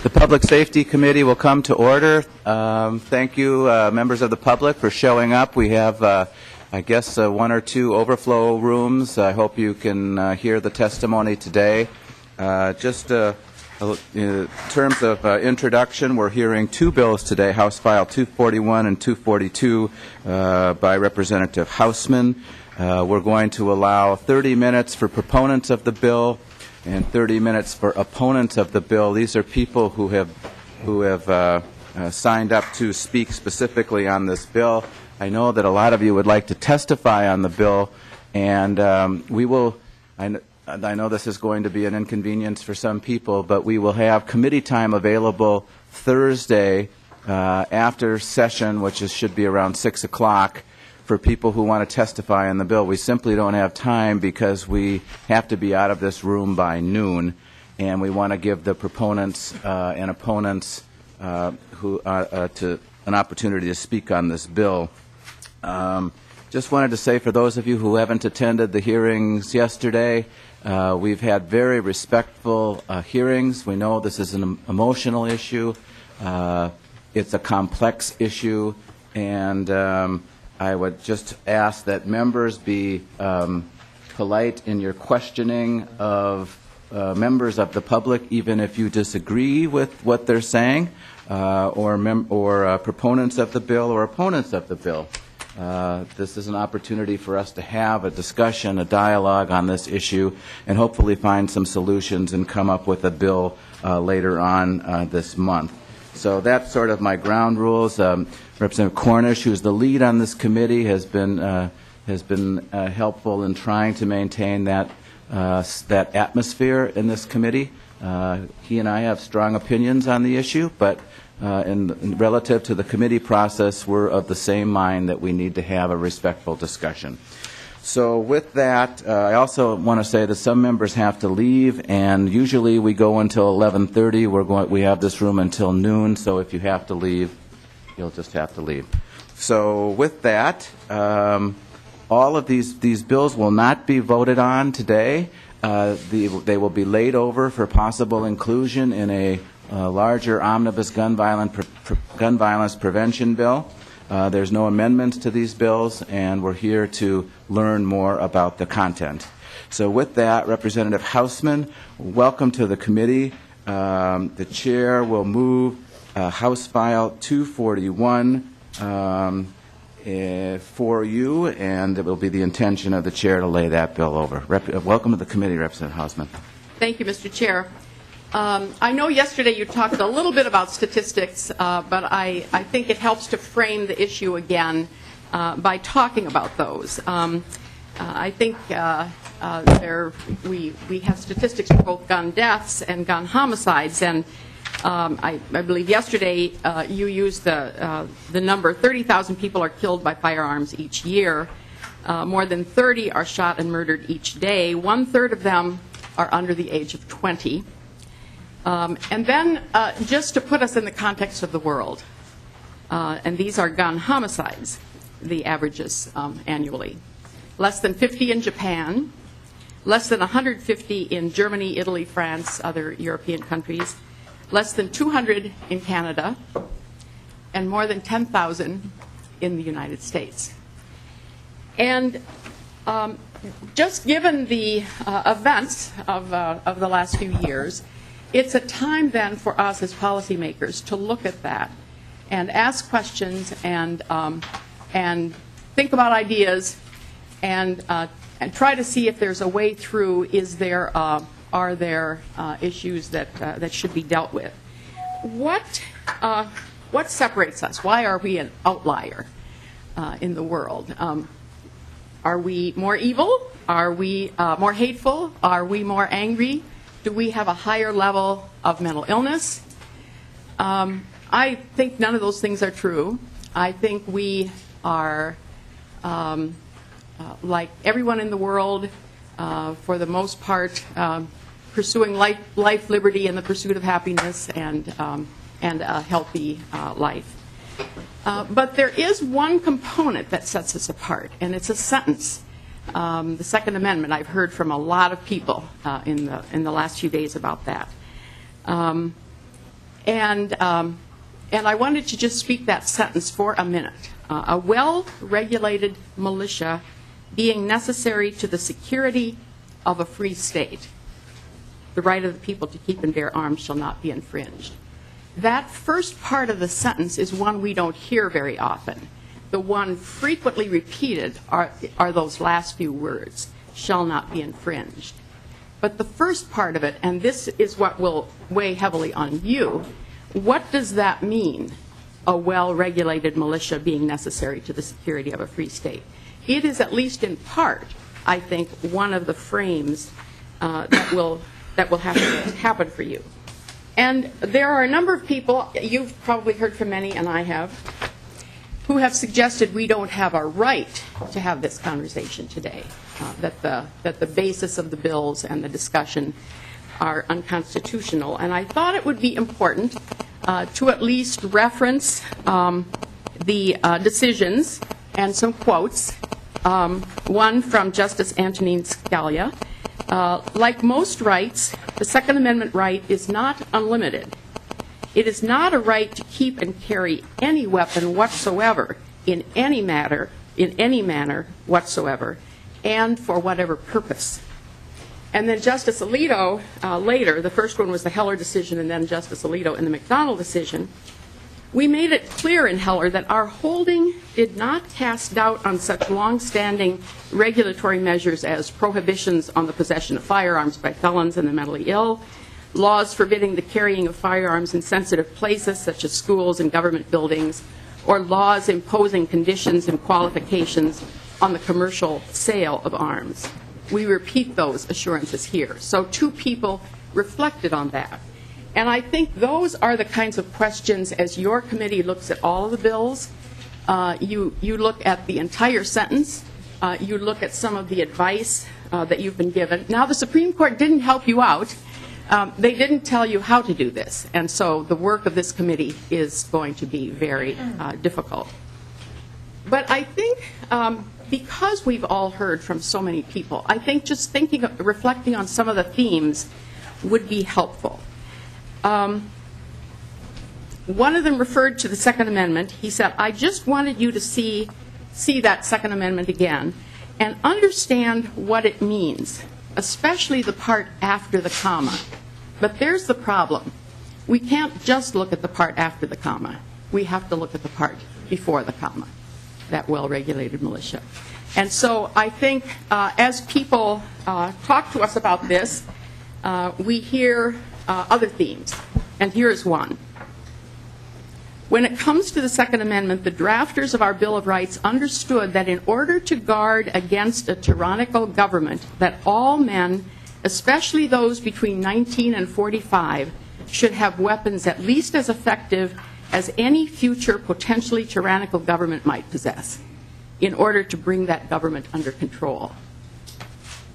The Public Safety Committee will come to order. Thank you, members of the public, for showing up. We have, I guess, one or two overflow rooms. I hope you can hear the testimony today. Just in terms of introduction, we're hearing two bills today, House File 241 and 242 by Representative Hausman. We're going to allow 30 minutes for proponents of the bill and 30 minutes for opponents of the bill. These are people who have signed up to speak specifically on this bill. I know that a lot of you would like to testify on the bill, and we will. I know this is going to be an inconvenience for some people, but we will have committee time available Thursday after session, which should be around 6 o'clock, for people who want to testify on the bill. We simply don't have time because we have to be out of this room by noon, and we want to give the proponents and opponents to an opportunity to speak on this bill. Just wanted to say, for those of you who haven't attended the hearings yesterday, we've had very respectful hearings. We know this is an emotional issue. It's a complex issue, and I would just ask that members be polite in your questioning of members of the public, even if you disagree with what they're saying, or proponents of the bill or opponents of the bill. This is an opportunity for us to have a discussion, a dialogue on this issue, and hopefully find some solutions and come up with a bill later on this month. So that's sort of my ground rules. Representative Cornish, who's the lead on this committee, has been helpful in trying to maintain that atmosphere in this committee. He and I have strong opinions on the issue, but relative to the committee process, we're of the same mind that we need to have a respectful discussion. So with that, I also want to say that some members have to leave, and usually we go until 11:30. We have this room until noon, so if you have to leave, you'll just have to leave. So with that, all of these bills will not be voted on today. They will be laid over for possible inclusion in a larger omnibus gun violence prevention bill. There's no amendments to these bills, and we're here to learn more about the content. So with that, Representative Hausman, welcome to the committee. The chair will move House File 241 for you, and it will be the intention of the chair to lay that bill over. Welcome to the committee, Representative Hausman. Thank you, Mr. Chair. I know yesterday you talked a little bit about statistics, but I think it helps to frame the issue again by talking about those. I think we have statistics for both gun deaths and gun homicides, and I believe yesterday you used the number 30,000 people are killed by firearms each year. More than 30 are shot and murdered each day. 1/3 of them are under the age of 20. And then, just to put us in the context of the world, and these are gun homicides, the averages annually. Less than 50 in Japan, less than 150 in Germany, Italy, France, other European countries, less than 200 in Canada, and more than 10,000 in the United States. And just given the events of the last few years, it's a time then for us as policymakers to look at that and ask questions and think about ideas and try to see if there's a way through. Are there issues that should be dealt with? What separates us? Why are we an outlier in the world? Are we more evil? Are we more hateful? Are we more angry? Do we have a higher level of mental illness? I think none of those things are true. I think we are, like everyone in the world, for the most part, pursuing life, liberty, and the pursuit of happiness and a healthy life. But there is one component that sets us apart, and it's a sentence. The Second Amendment. I've heard from a lot of people in the last few days about that. And I wanted to just speak that sentence for a minute. A well-regulated militia being necessary to the security of a free state. The right of the people to keep and bear arms shall not be infringed. That first part of the sentence is one we don't hear very often. The one frequently repeated are those last few words, shall not be infringed. But the first part of it, and this is what will weigh heavily on you, what does that mean, a well-regulated militia being necessary to the security of a free state? It is, at least in part, I think, one of the frames that will have to happen for you. And there are a number of people, you've probably heard from many, and I have, who have suggested we don't have a right to have this conversation today, that the basis of the bills and the discussion are unconstitutional. And I thought it would be important to at least reference the decisions and some quotes. One from Justice Antonin Scalia. Like most rights, the Second Amendment right is not unlimited. It is not a right to keep and carry any weapon whatsoever in any manner whatsoever, and for whatever purpose. And then Justice Alito later, the first one was the Heller decision, and then Justice Alito in the McDonald decision, we made it clear in Heller that our holding did not cast doubt on such long-standing regulatory measures as prohibitions on the possession of firearms by felons and the mentally ill, laws forbidding the carrying of firearms in sensitive places such as schools and government buildings, or laws imposing conditions and qualifications on the commercial sale of arms. We repeat those assurances here. So two people reflected on that. And I think those are the kinds of questions, as your committee looks at all of the bills, you look at the entire sentence, you look at some of the advice that you've been given. Now, the Supreme Court didn't help you out. They didn't tell you how to do this. And so the work of this committee is going to be very difficult. But I think because we've all heard from so many people, I think just reflecting on some of the themes would be helpful. One of them referred to the Second Amendment. He said, I just wanted you to see that Second Amendment again and understand what it means, especially the part after the comma. But there's the problem. We can't just look at the part after the comma. We have to look at the part before the comma, that well-regulated militia. And so I think as people talk to us about this, we hear other themes, and here's one. When it comes to the Second Amendment, the drafters of our Bill of Rights understood that in order to guard against a tyrannical government, that all men, especially those between 19 and 45, should have weapons at least as effective as any future potentially tyrannical government might possess, in order to bring that government under control.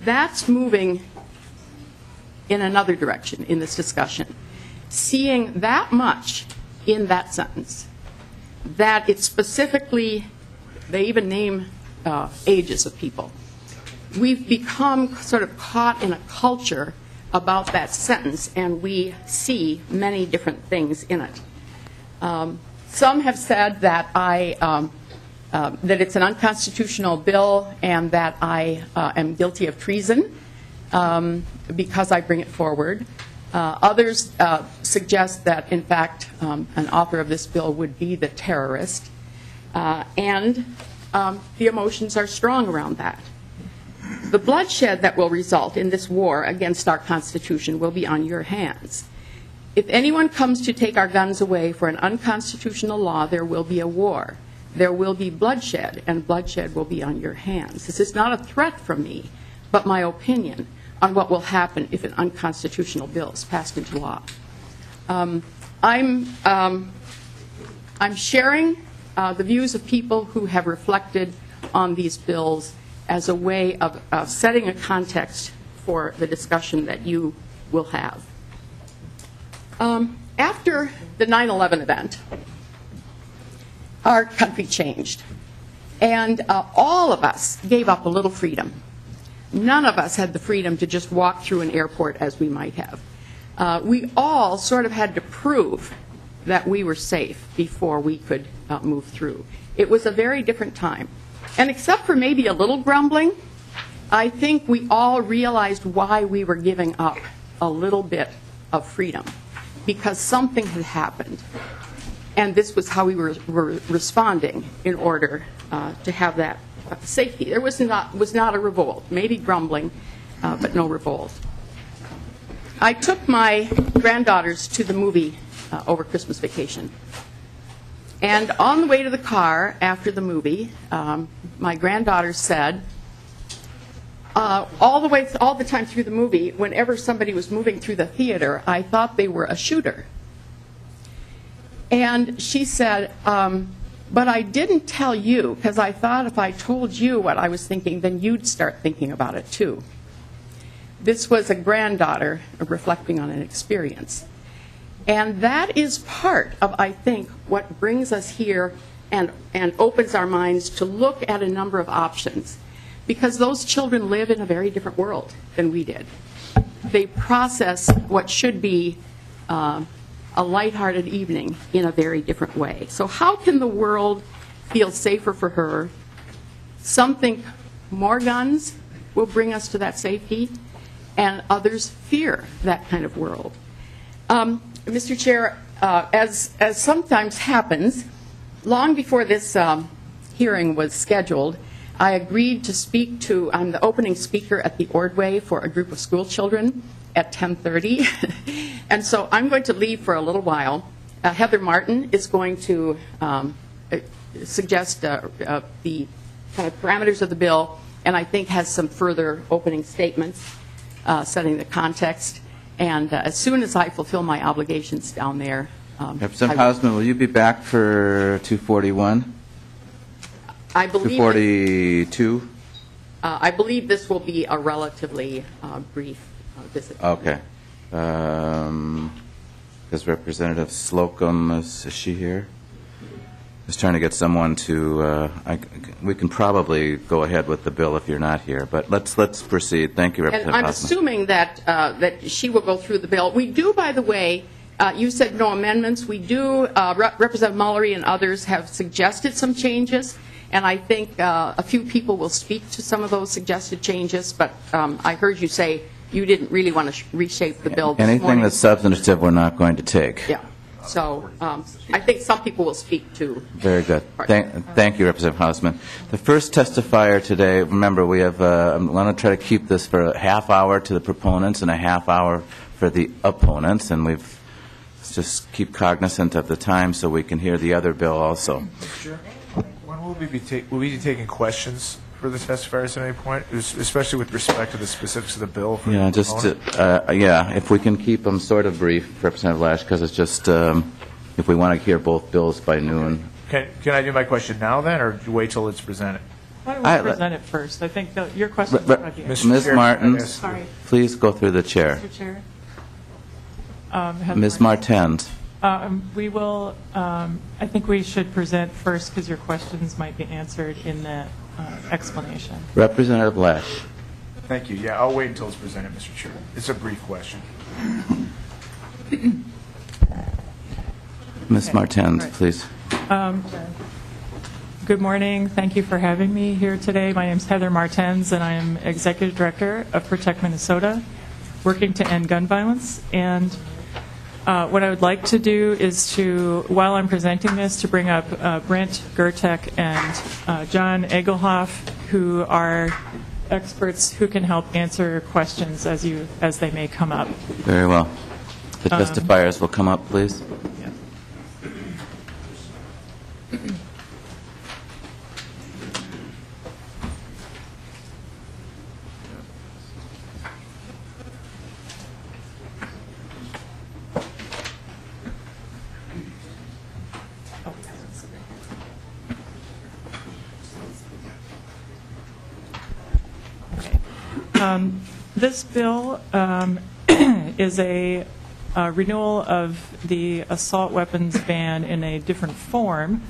That's moving in another direction in this discussion. Seeing that much in that sentence, that it specifically, they even name ages of people. We've become sort of caught in a culture about that sentence, and we see many different things in it. Some have said that that it's an unconstitutional bill and that I am guilty of treason because I bring it forward. Others suggest that, in fact, an author of this bill would be the terrorist. And the emotions are strong around that. The bloodshed that will result in this war against our Constitution will be on your hands. If anyone comes to take our guns away for an unconstitutional law, there will be a war. There will be bloodshed, and bloodshed will be on your hands. This is not a threat from me, but my opinion on what will happen if an unconstitutional bill is passed into law. I'm sharing the views of people who have reflected on these bills as a way of setting a context for the discussion that you will have. After the 9/11 event, our country changed, and all of us gave up a little freedom. None of us had the freedom to just walk through an airport as we might have. we all sort of had to prove that we were safe before we could move through. It was a very different time. And except for maybe a little grumbling, I think we all realized why we were giving up a little bit of freedom, because something had happened. And this was how we were responding in order to have that safety. There was not a revolt, maybe grumbling, but no revolt. I took my granddaughters to the movie over Christmas vacation. And on the way to the car after the movie, my granddaughter said, all the time through the movie, whenever somebody was moving through the theater, I thought they were a shooter. And she said, but I didn't tell you, because I thought if I told you what I was thinking, then you'd start thinking about it too. This was a granddaughter reflecting on an experience. And that is part of, I think, what brings us here and opens our minds to look at a number of options. Because those children live in a very different world than we did. They process what should be a lighthearted evening in a very different way. So how can the world feel safer for her? Some think more guns will bring us to that safety, and others fear that kind of world. Mr. Chair, as sometimes happens, long before this hearing was scheduled, I agreed to speak to, I'm the opening speaker at the Ordway for a group of school children at 10:30. And so I'm going to leave for a little while. Heather Martin is going to suggest the kind of parameters of the bill, and I think has some further opening statements setting the context. And as soon as I fulfill my obligations down there, Representative Hausman, will you be back for 241? I believe 242? I believe this will be a relatively brief visit. Okay. Is Representative Slocum, is she here? Just trying to get someone to, we can probably go ahead with the bill if you're not here, but let's proceed. Thank you, Representative And I'm Hausman. assuming that she will go through the bill. We do, by the way, you said no amendments. We do, Representative Mullery and others have suggested some changes, and I think a few people will speak to some of those suggested changes, but I heard you say you didn't really want to reshape the bill this Anything morning. that's substantive, we're not going to take. Yeah. So I think some people will speak to. Very good. Thank you, Representative Hausman. The first testifier today, remember, we have, I'm going to try to keep this for a half hour to the proponents and a half hour for the opponents, and let's just keep cognizant of the time so we can hear the other bill also. Mr. Chair, when will we be taking questions for the testifiers at any point, especially with respect to the specifics of the bill? For Yeah, the just, proponent? if we can keep them sort of brief, Representative Lash, because it's just, if we want to hear both bills by noon. Can I do my question now then, or wait till it's presented? Why don't we present it first? I think your question is going to be answered. Ms. Chair, Martens, Sorry. please go through the chair. Mr. Chair. Ms. Martens. We will, I think we should present first because your questions might be answered in the explanation. Representative Lash. Thank you. Yeah, I'll wait until it's presented, Mr. Chair. It's a brief question. Ms. Okay. Martens, All right. please. Good morning. Thank you for having me here today. My name is Heather Martens, and I am Executive Director of Protect Minnesota, working to end gun violence. And what I would like to do is to, while I'm presenting this, to bring up Brent Gertek and John Egelhoff, who are experts who can help answer questions as they may come up. Very well. The testifiers will come up, please. Yeah. This bill is a renewal of the assault weapons ban in a different form.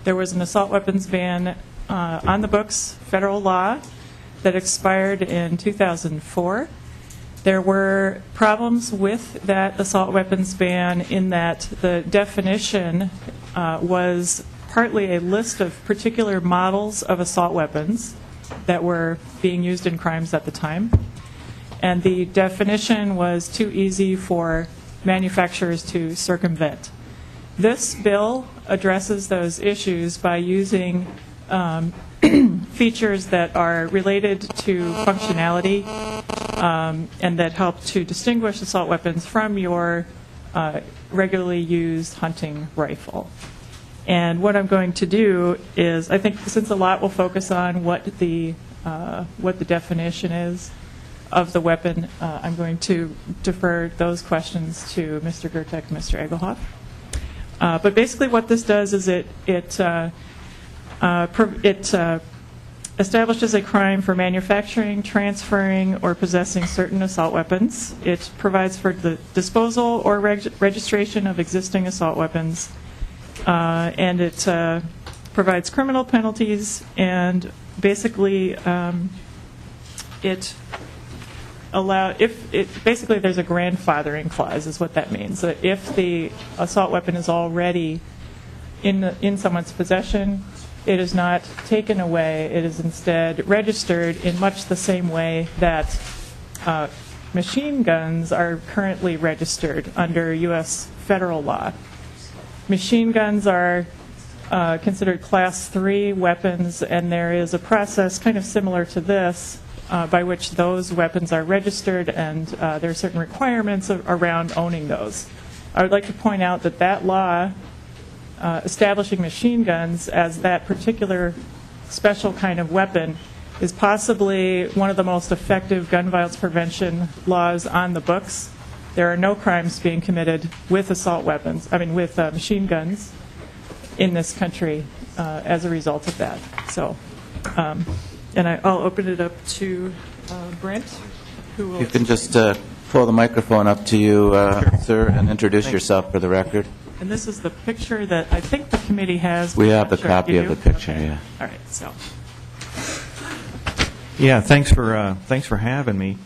There was an assault weapons ban on the books, federal law, that expired in 2004. There were problems with that assault weapons ban in that the definition was partly a list of particular models of assault weapons that were being used in crimes at the time. And the definition was too easy for manufacturers to circumvent. This bill addresses those issues by using features that are related to functionality and that help to distinguish assault weapons from your regularly used hunting rifle. And what I'm going to do is, I think since a lot will focus on what the definition is of the weapon, I'm going to defer those questions to Mr. Gertek and Mr. Egelhoff. But basically what this does is it establishes a crime for manufacturing, transferring, or possessing certain assault weapons. It provides for the disposal or registration of existing assault weapons. And it provides criminal penalties, and basically basically there's a grandfathering clause is what that means. So if the assault weapon is already in someone's possession, it is not taken away. It is instead registered in much the same way that machine guns are currently registered under U.S. federal law. Machine guns are considered Class 3 weapons, and there is a process kind of similar to this by which those weapons are registered, and there are certain requirements around owning those. I would like to point out that that law establishing machine guns as that particular special kind of weapon is possibly one of the most effective gun violence prevention laws on the books. There are no crimes being committed with assault weapons, with machine guns in this country as a result of that. So, and I'll open it up to Brent, who will... You can just pull the microphone up to you, sir, and introduce yourself for the record. And this is the picture that I think the committee has. We have the copy of the picture, okay. yeah. All right, so... Yeah, thanks for having me.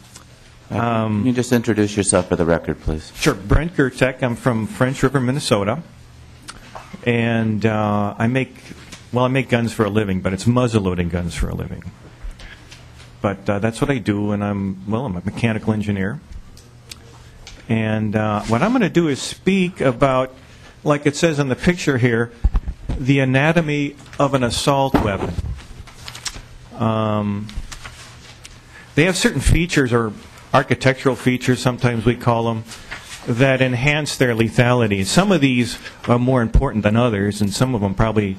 Can you just introduce yourself for the record, please? Sure. Brent Gertek. I'm from French River, Minnesota, and I make guns for a living, but it's muzzle-loading guns for a living. But that's what I do, and I'm a mechanical engineer. And what I'm going to do is speak about, like it says in the picture here, the anatomy of an assault weapon. They have certain features, or architectural features, sometimes we call them, that enhance their lethality. Some of these are more important than others, and some of them probably,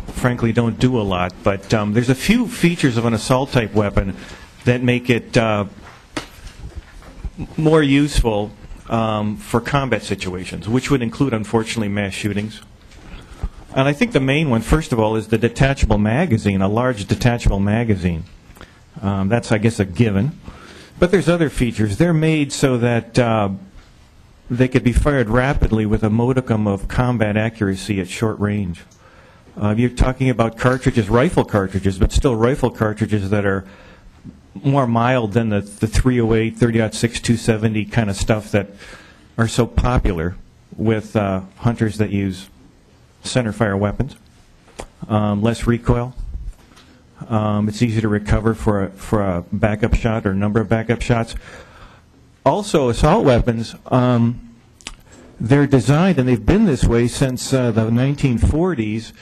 frankly, don't do a lot. But there's a few features of an assault-type weapon that make it more useful for combat situations, which would include, unfortunately, mass shootings. And I think the main one, first of all, is the detachable magazine, a large detachable magazine. That's, I guess, a given. But there's other features. They're made so that they could be fired rapidly with a modicum of combat accuracy at short range. You're talking about cartridges, rifle cartridges, but still rifle cartridges that are more mild than the 308, 30-06, 270 kind of stuff that are so popular with hunters that use center-fire weapons. Less recoil. It's easy to recover for a backup shot or a number of backup shots. Also, assault weapons, they're designed, and they've been this way since the 1940s.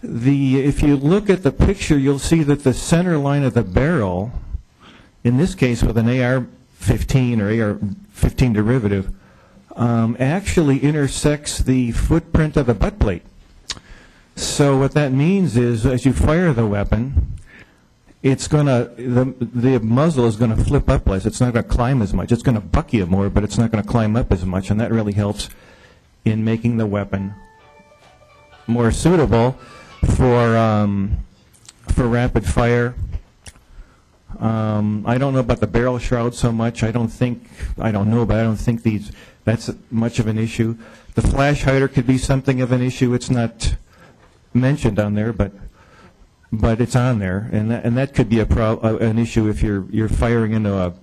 If you look at the picture, you'll see that the center line of the barrel, in this case with an AR-15 or AR-15 derivative, actually intersects the footprint of the butt plate. So what that means is, as you fire the weapon, the muzzle is going to flip up less. It's not going to climb as much. It's going to buck you more, but it's not going to climb up as much, and that really helps in making the weapon more suitable for rapid fire. I don't know about the barrel shroud so much. I don't think that's much of an issue. The flash hider could be something of an issue. It's not mentioned on there, but it's on there, and that could be an issue if you're firing into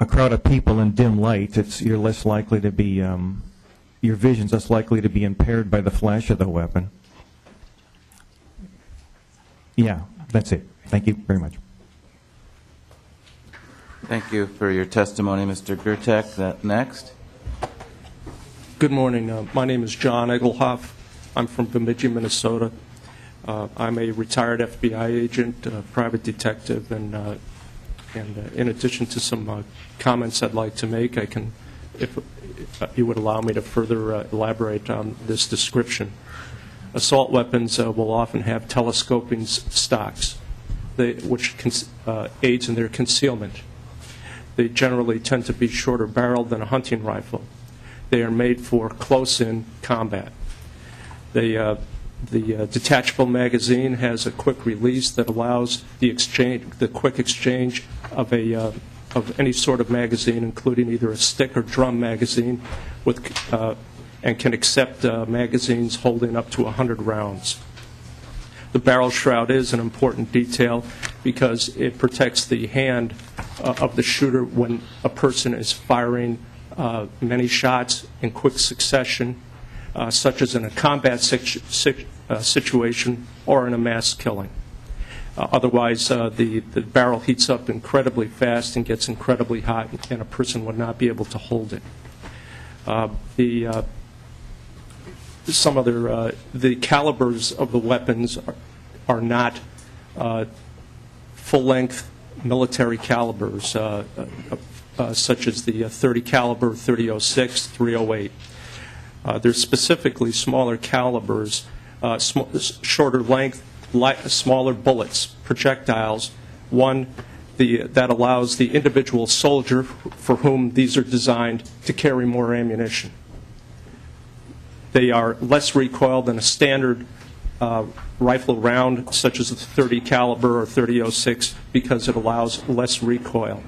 a crowd of people in dim light, you're less likely to be, your vision's less likely to be impaired by the flash of the weapon. Yeah, that's it. Thank you very much. Thank you for your testimony, Mr. Gertek. Next. Good morning. My name is John Egelhoff. I'm from Bemidji, Minnesota. I'm a retired FBI agent, private detective, and in addition to some comments I'd like to make, I can, if you would allow me to further elaborate on this description. Assault weapons will often have telescoping stocks, which aids in their concealment. They generally tend to be shorter barreled than a hunting rifle. They are made for close-in combat. The detachable magazine has a quick release that allows the quick exchange of any sort of magazine, including either a stick or drum magazine, and can accept magazines holding up to 100 rounds. The barrel shroud is an important detail because it protects the hand of the shooter when a person is firing many shots in quick succession, such as in a combat situation or in a mass killing. Otherwise, the barrel heats up incredibly fast and gets incredibly hot, and a person would not be able to hold it. The calibers of the weapons are not full-length military calibers, such as the .30 caliber, .30-06, .308. They're specifically smaller calibers, shorter length, smaller bullets, projectiles. One that allows the individual soldier for whom these are designed to carry more ammunition. They are less recoil than a standard rifle round, such as a .30 caliber or .30-06, because it allows less recoil,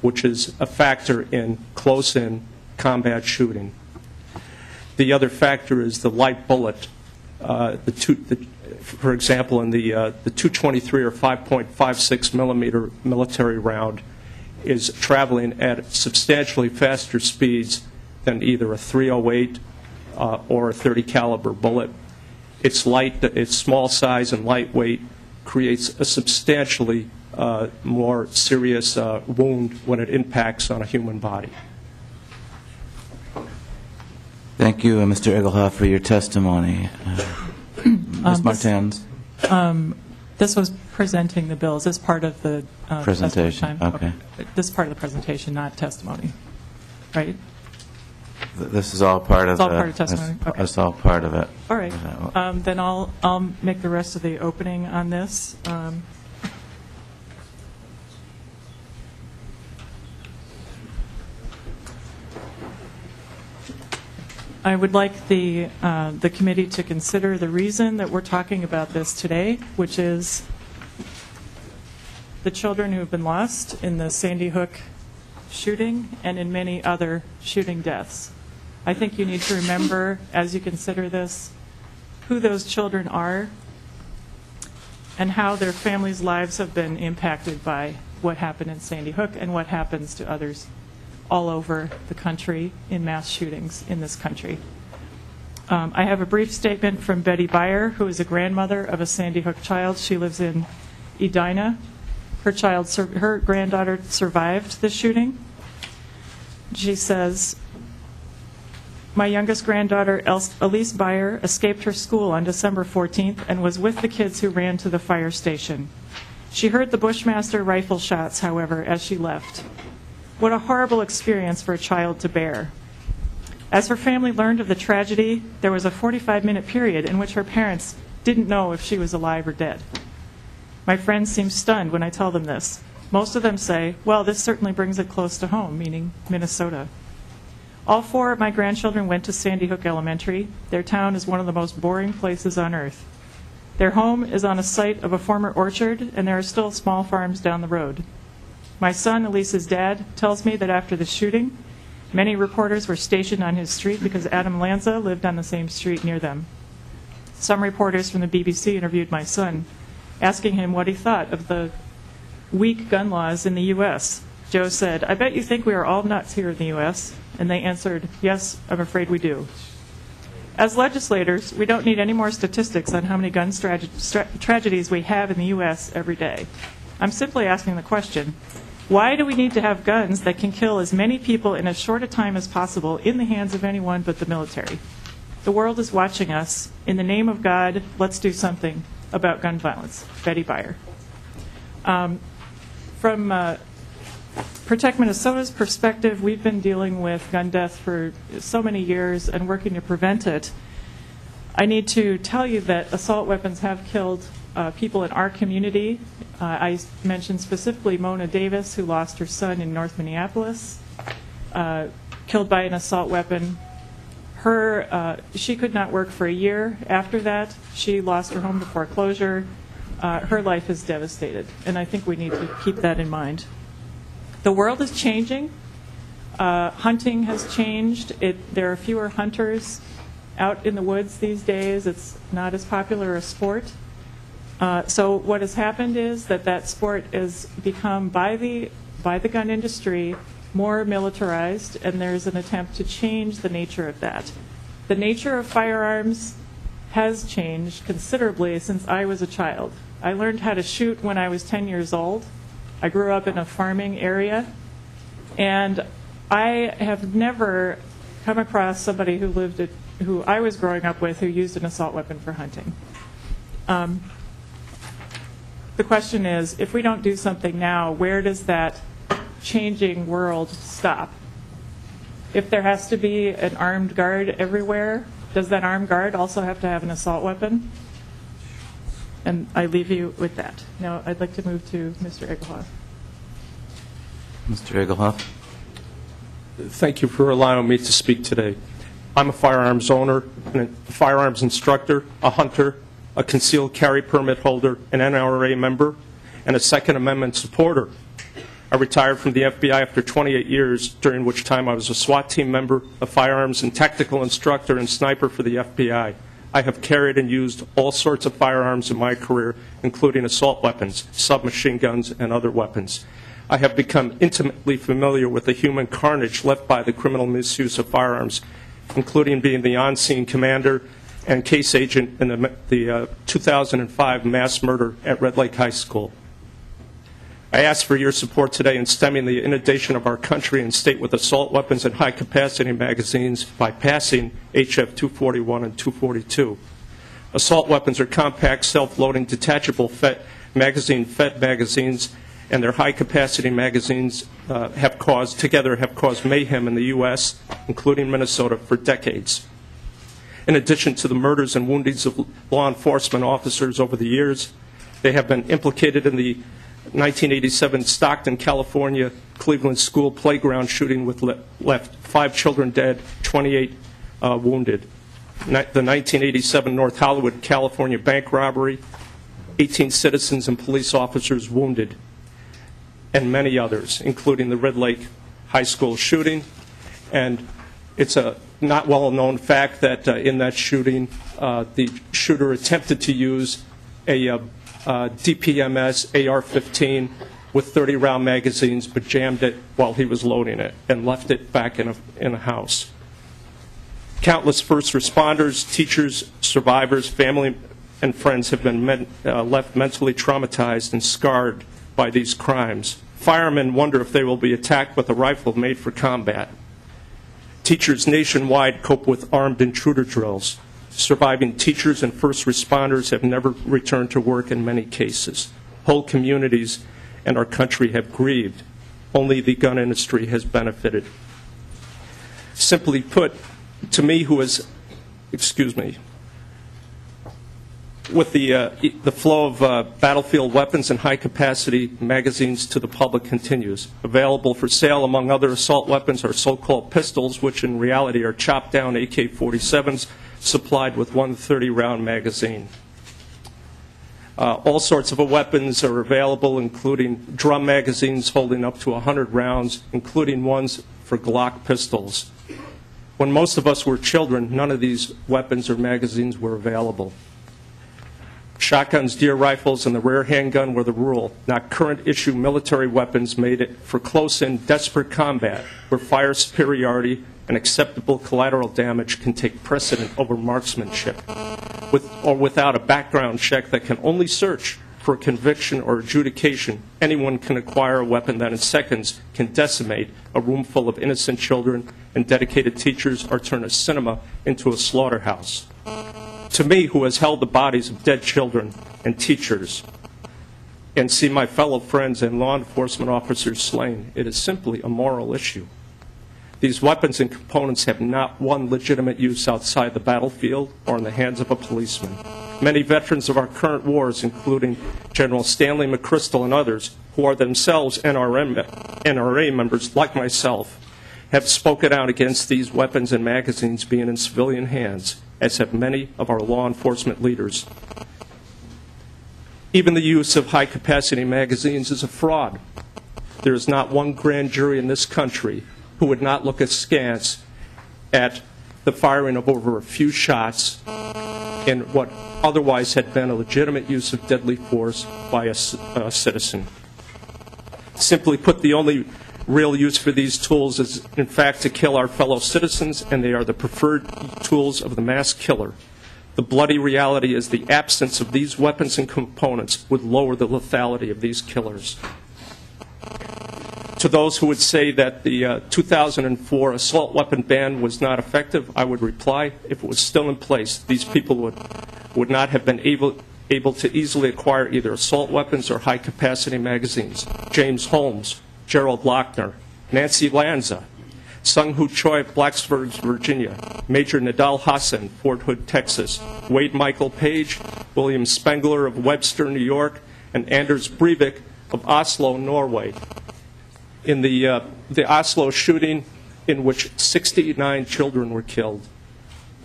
which is a factor in close-in combat shooting. The other factor is the light bullet. For example, in the .223 or 5.56 millimeter military round is traveling at substantially faster speeds than either a .308 or a .30 caliber bullet. Its small size and lightweight creates a substantially more serious wound when it impacts on a human body. Thank you, Mr. Egelhoff, for your testimony. Ms. Martens. This was presenting the bills as part of the presentation. Okay. This is part of the presentation, not testimony, right? This is all part of it's all part of testimony. Okay. It's all part of it. All right. Then I'll make the rest of the opening on this. I would like the committee to consider the reason that we're talking about this today, which is the children who have been lost in the Sandy Hook shooting and in many other shooting deaths. I think you need to remember, as you consider this, who those children are and how their families' lives have been impacted by what happened in Sandy Hook and what happens to others all over the country in mass shootings in this country. I have a brief statement from Betty Byer, who is a grandmother of a Sandy Hook child. She lives in Edina. Her granddaughter survived the shooting. She says, "My youngest granddaughter, Elise Byer, escaped her school on December 14th and was with the kids who ran to the fire station. She heard the Bushmaster rifle shots, however, as she left. What a horrible experience for a child to bear. As her family learned of the tragedy, there was a 45-minute period in which her parents didn't know if she was alive or dead. My friends seem stunned when I tell them this. Most of them say, well, this certainly brings it close to home, meaning Minnesota. All four of my grandchildren went to Sandy Hook Elementary. Their town is one of the most boring places on earth. Their home is on a site of a former orchard, and there are still small farms down the road. My son, Elise's dad, tells me that after the shooting, many reporters were stationed on his street because Adam Lanza lived on the same street near them. Some reporters from the BBC interviewed my son, asking him what he thought of the weak gun laws in the U.S. Joe said, "I bet you think we are all nuts here in the U.S." And they answered, "Yes, I'm afraid we do." As legislators, we don't need any more statistics on how many gun tragedies we have in the U.S. every day. I'm simply asking the question, why do we need to have guns that can kill as many people in as short a time as possible in the hands of anyone but the military? The world is watching us. In the name of God, let's do something about gun violence. Betty Byer. From Protect Minnesota's perspective, we've been dealing with gun death for so many years and working to prevent it. I need to tell you that assault weapons have killed people in our community. I mentioned specifically Mona Davis, who lost her son in North Minneapolis, killed by an assault weapon. She could not work for a year after that. She lost her home to foreclosure. Her life is devastated, and I think we need to keep that in mind. The world is changing. Hunting has changed. There are fewer hunters out in the woods these days. It's not as popular a sport. So what has happened is that sport has become, by the gun industry, more militarized, and there's an attempt to change the nature of that. The nature of firearms has changed considerably since I was a child. I learned how to shoot when I was 10 years old. I grew up in a farming area, and I have never come across somebody who I was growing up with who used an assault weapon for hunting. The question is, if we don't do something now, where does that changing world stop? If there has to be an armed guard everywhere, does that armed guard also have to have an assault weapon? And I leave you with that. Now I'd like to move to Mr. Egelhoff. Mr. Egelhoff. Thank you for allowing me to speak today. I'm a firearms owner, a firearms instructor, a hunter, a concealed carry permit holder, an NRA member, and a Second Amendment supporter. I retired from the FBI after 28 years, during which time I was a SWAT team member, a firearms and tactical instructor, and sniper for the FBI. I have carried and used all sorts of firearms in my career, including assault weapons, submachine guns, and other weapons. I have become intimately familiar with the human carnage left by the criminal misuse of firearms, including being the on-scene commander and case agent in the 2005 mass murder at Red Lake High School. I ask for your support today in stemming the inundation of our country and state with assault weapons and high-capacity magazines by passing HF 241 and 242. Assault weapons are compact, self-loading, detachable magazine-fed magazines, and their high-capacity magazines have caused mayhem in the U.S., including Minnesota, for decades. In addition to the murders and woundings of law enforcement officers over the years, they have been implicated in the 1987 Stockton, California, Cleveland school playground shooting with left 5 children dead, 28 wounded. The 1987 North Hollywood, California bank robbery, 18 citizens and police officers wounded, and many others, including the Red Lake High School shooting. And it's a not well-known fact that in that shooting, the shooter attempted to use a DPMS AR-15 with 30-round magazines, but jammed it while he was loading it and left it back in a house. Countless first responders, teachers, survivors, family, and friends have been left mentally traumatized and scarred by these crimes. Firemen wonder if they will be attacked with a rifle made for combat. Teachers nationwide cope with armed intruder drills. Surviving teachers and first responders have never returned to work in many cases. Whole communities and our country have grieved. Only the gun industry has benefited. Simply put, to me, with the flow of battlefield weapons and high-capacity magazines to the public continues. Available for sale, among other assault weapons, are so-called pistols, which in reality are chopped-down AK-47s supplied with one 30-round magazine. All sorts of weapons are available, including drum magazines holding up to 100 rounds, including ones for Glock pistols. When most of us were children, none of these weapons or magazines were available. Shotguns, deer rifles, and the rare handgun were the rule, not current-issue military weapons made it for close-in, desperate combat, where fire superiority and acceptable collateral damage can take precedent over marksmanship. With or without a background check that can only search for a conviction or adjudication, anyone can acquire a weapon that in seconds can decimate a room full of innocent children and dedicated teachers or turn a cinema into a slaughterhouse. To me, who has held the bodies of dead children and teachers and see my fellow friends and law enforcement officers slain, it is simply a moral issue. These weapons and components have not one legitimate use outside the battlefield or in the hands of a policeman. Many veterans of our current wars, including General Stanley McChrystal and others, who are themselves NRA members like myself, have spoken out against these weapons and magazines being in civilian hands, as have many of our law enforcement leaders. Even the use of high-capacity magazines is a fraud. There is not one grand jury in this country who would not look askance at the firing of over a few shots in what otherwise had been a legitimate use of deadly force by a citizen. Simply put, the only real use for these tools is, in fact, to kill our fellow citizens, and they are the preferred tools of the mass killer. The bloody reality is the absence of these weapons and components would lower the lethality of these killers. To those who would say that the 2004 assault weapon ban was not effective, I would reply, if it was still in place, these people would not have been able to easily acquire either assault weapons or high-capacity magazines. James Holmes, Gerald Lochner, Nancy Lanza, Sung Hu Choi of Blacksburg, Virginia, Major Nadal Hassan, Fort Hood, Texas, Wade Michael Page, William Spengler of Webster, New York, and Anders Breivik of Oslo, Norway. In the Oslo shooting, in which 69 children were killed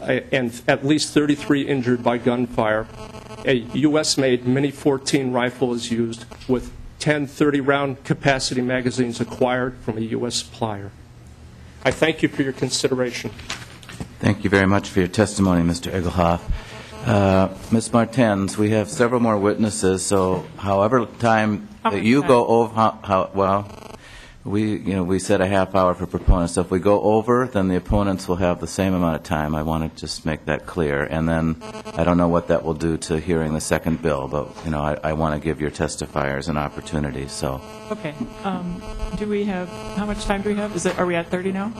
and at least 33 injured by gunfire, a U.S.-made Mini-14 rifle is used with 10 30-round capacity magazines acquired from a U.S. supplier. I thank you for your consideration. Thank you very much for your testimony, Mr. Egelhoff. Ms. Martens, we have several more witnesses, so however time that you go over, we set a half hour for proponents. So if we go over, then the opponents will have the same amount of time. I want to just make that clear. And then I don't know what that will do to hearing the second bill, but I want to give your testifiers an opportunity. So. Okay. Do we have, how much time do we have? Are we at 30 now?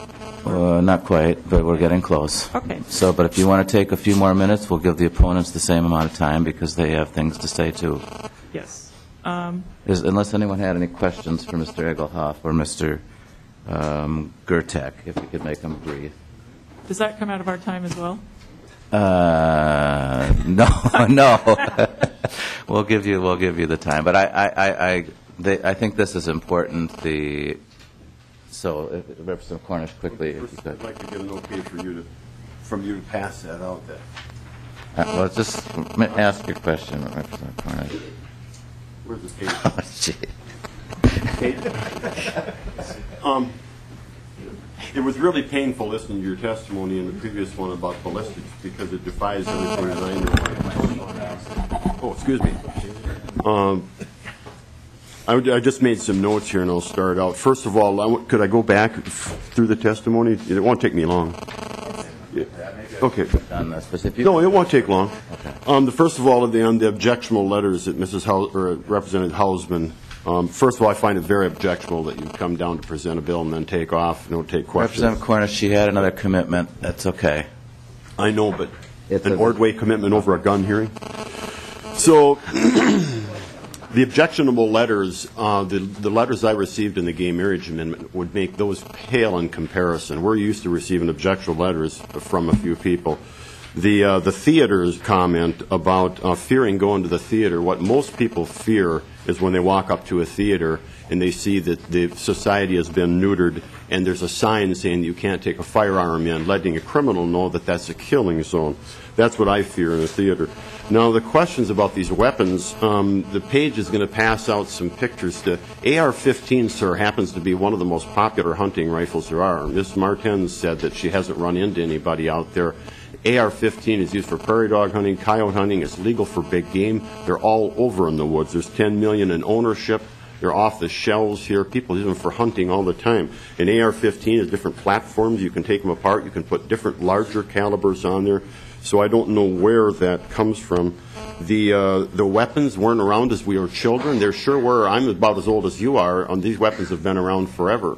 Not quite, but we're getting close. Okay. So, but if you want to take a few more minutes, we'll give the opponents the same amount of time because they have things to say too. Yes. Unless anyone had any questions for Mr. Egelhoff or Mr. Gertek, if we could make them brief. Does that come out of our time as well? No. We'll give you the time. But I think this is important. So, Representative Cornish, quickly. First, I'd like to get an okay from you to pass that out. Well, just ask your question, Representative Cornish. Where's the tape? Oh, gee. It was really painful listening to your testimony in the previous one about ballistics because it defies everything that I know. Oh, excuse me. I just made some notes here, and I'll start out. First of all, could I go back through the testimony? It won't take me long. Okay. No, it won't take long. Okay. First of all, on the objectionable letters that Representative Hausman. First of all, I find it very objectionable that you come down to present a bill and then take off and don't take questions. Representative Cornish, she had another commitment. That's okay. I know, but it's an Ordway commitment over a gun hearing. So the objectionable letters, the letters I received in the gay marriage amendment would make those pale in comparison. We're used to receiving objectionable letters from a few people. The theater's comment about fearing going to the theater, what most people fear is when they walk up to a theater and they see that the society has been neutered and there's a sign saying you can't take a firearm in, letting a criminal know that that's a killing zone. That's what I fear in a theater. Now, the questions about these weapons, the page is going to pass out some pictures. The AR-15, sir, happens to be one of the most popular hunting rifles there are. Ms. Martens said that she hasn't run into anybody out there. AR-15 is used for prairie dog hunting. Coyote hunting is legal for big game. They're all over in the woods. There's 10 million in ownership. They're off the shelves here. People use them for hunting all the time. An AR-15 is different platforms. You can take them apart. You can put different larger calibers on there. So I don't know where that comes from. The weapons weren't around as we were children. There sure were. I'm about as old as you are. These weapons have been around forever.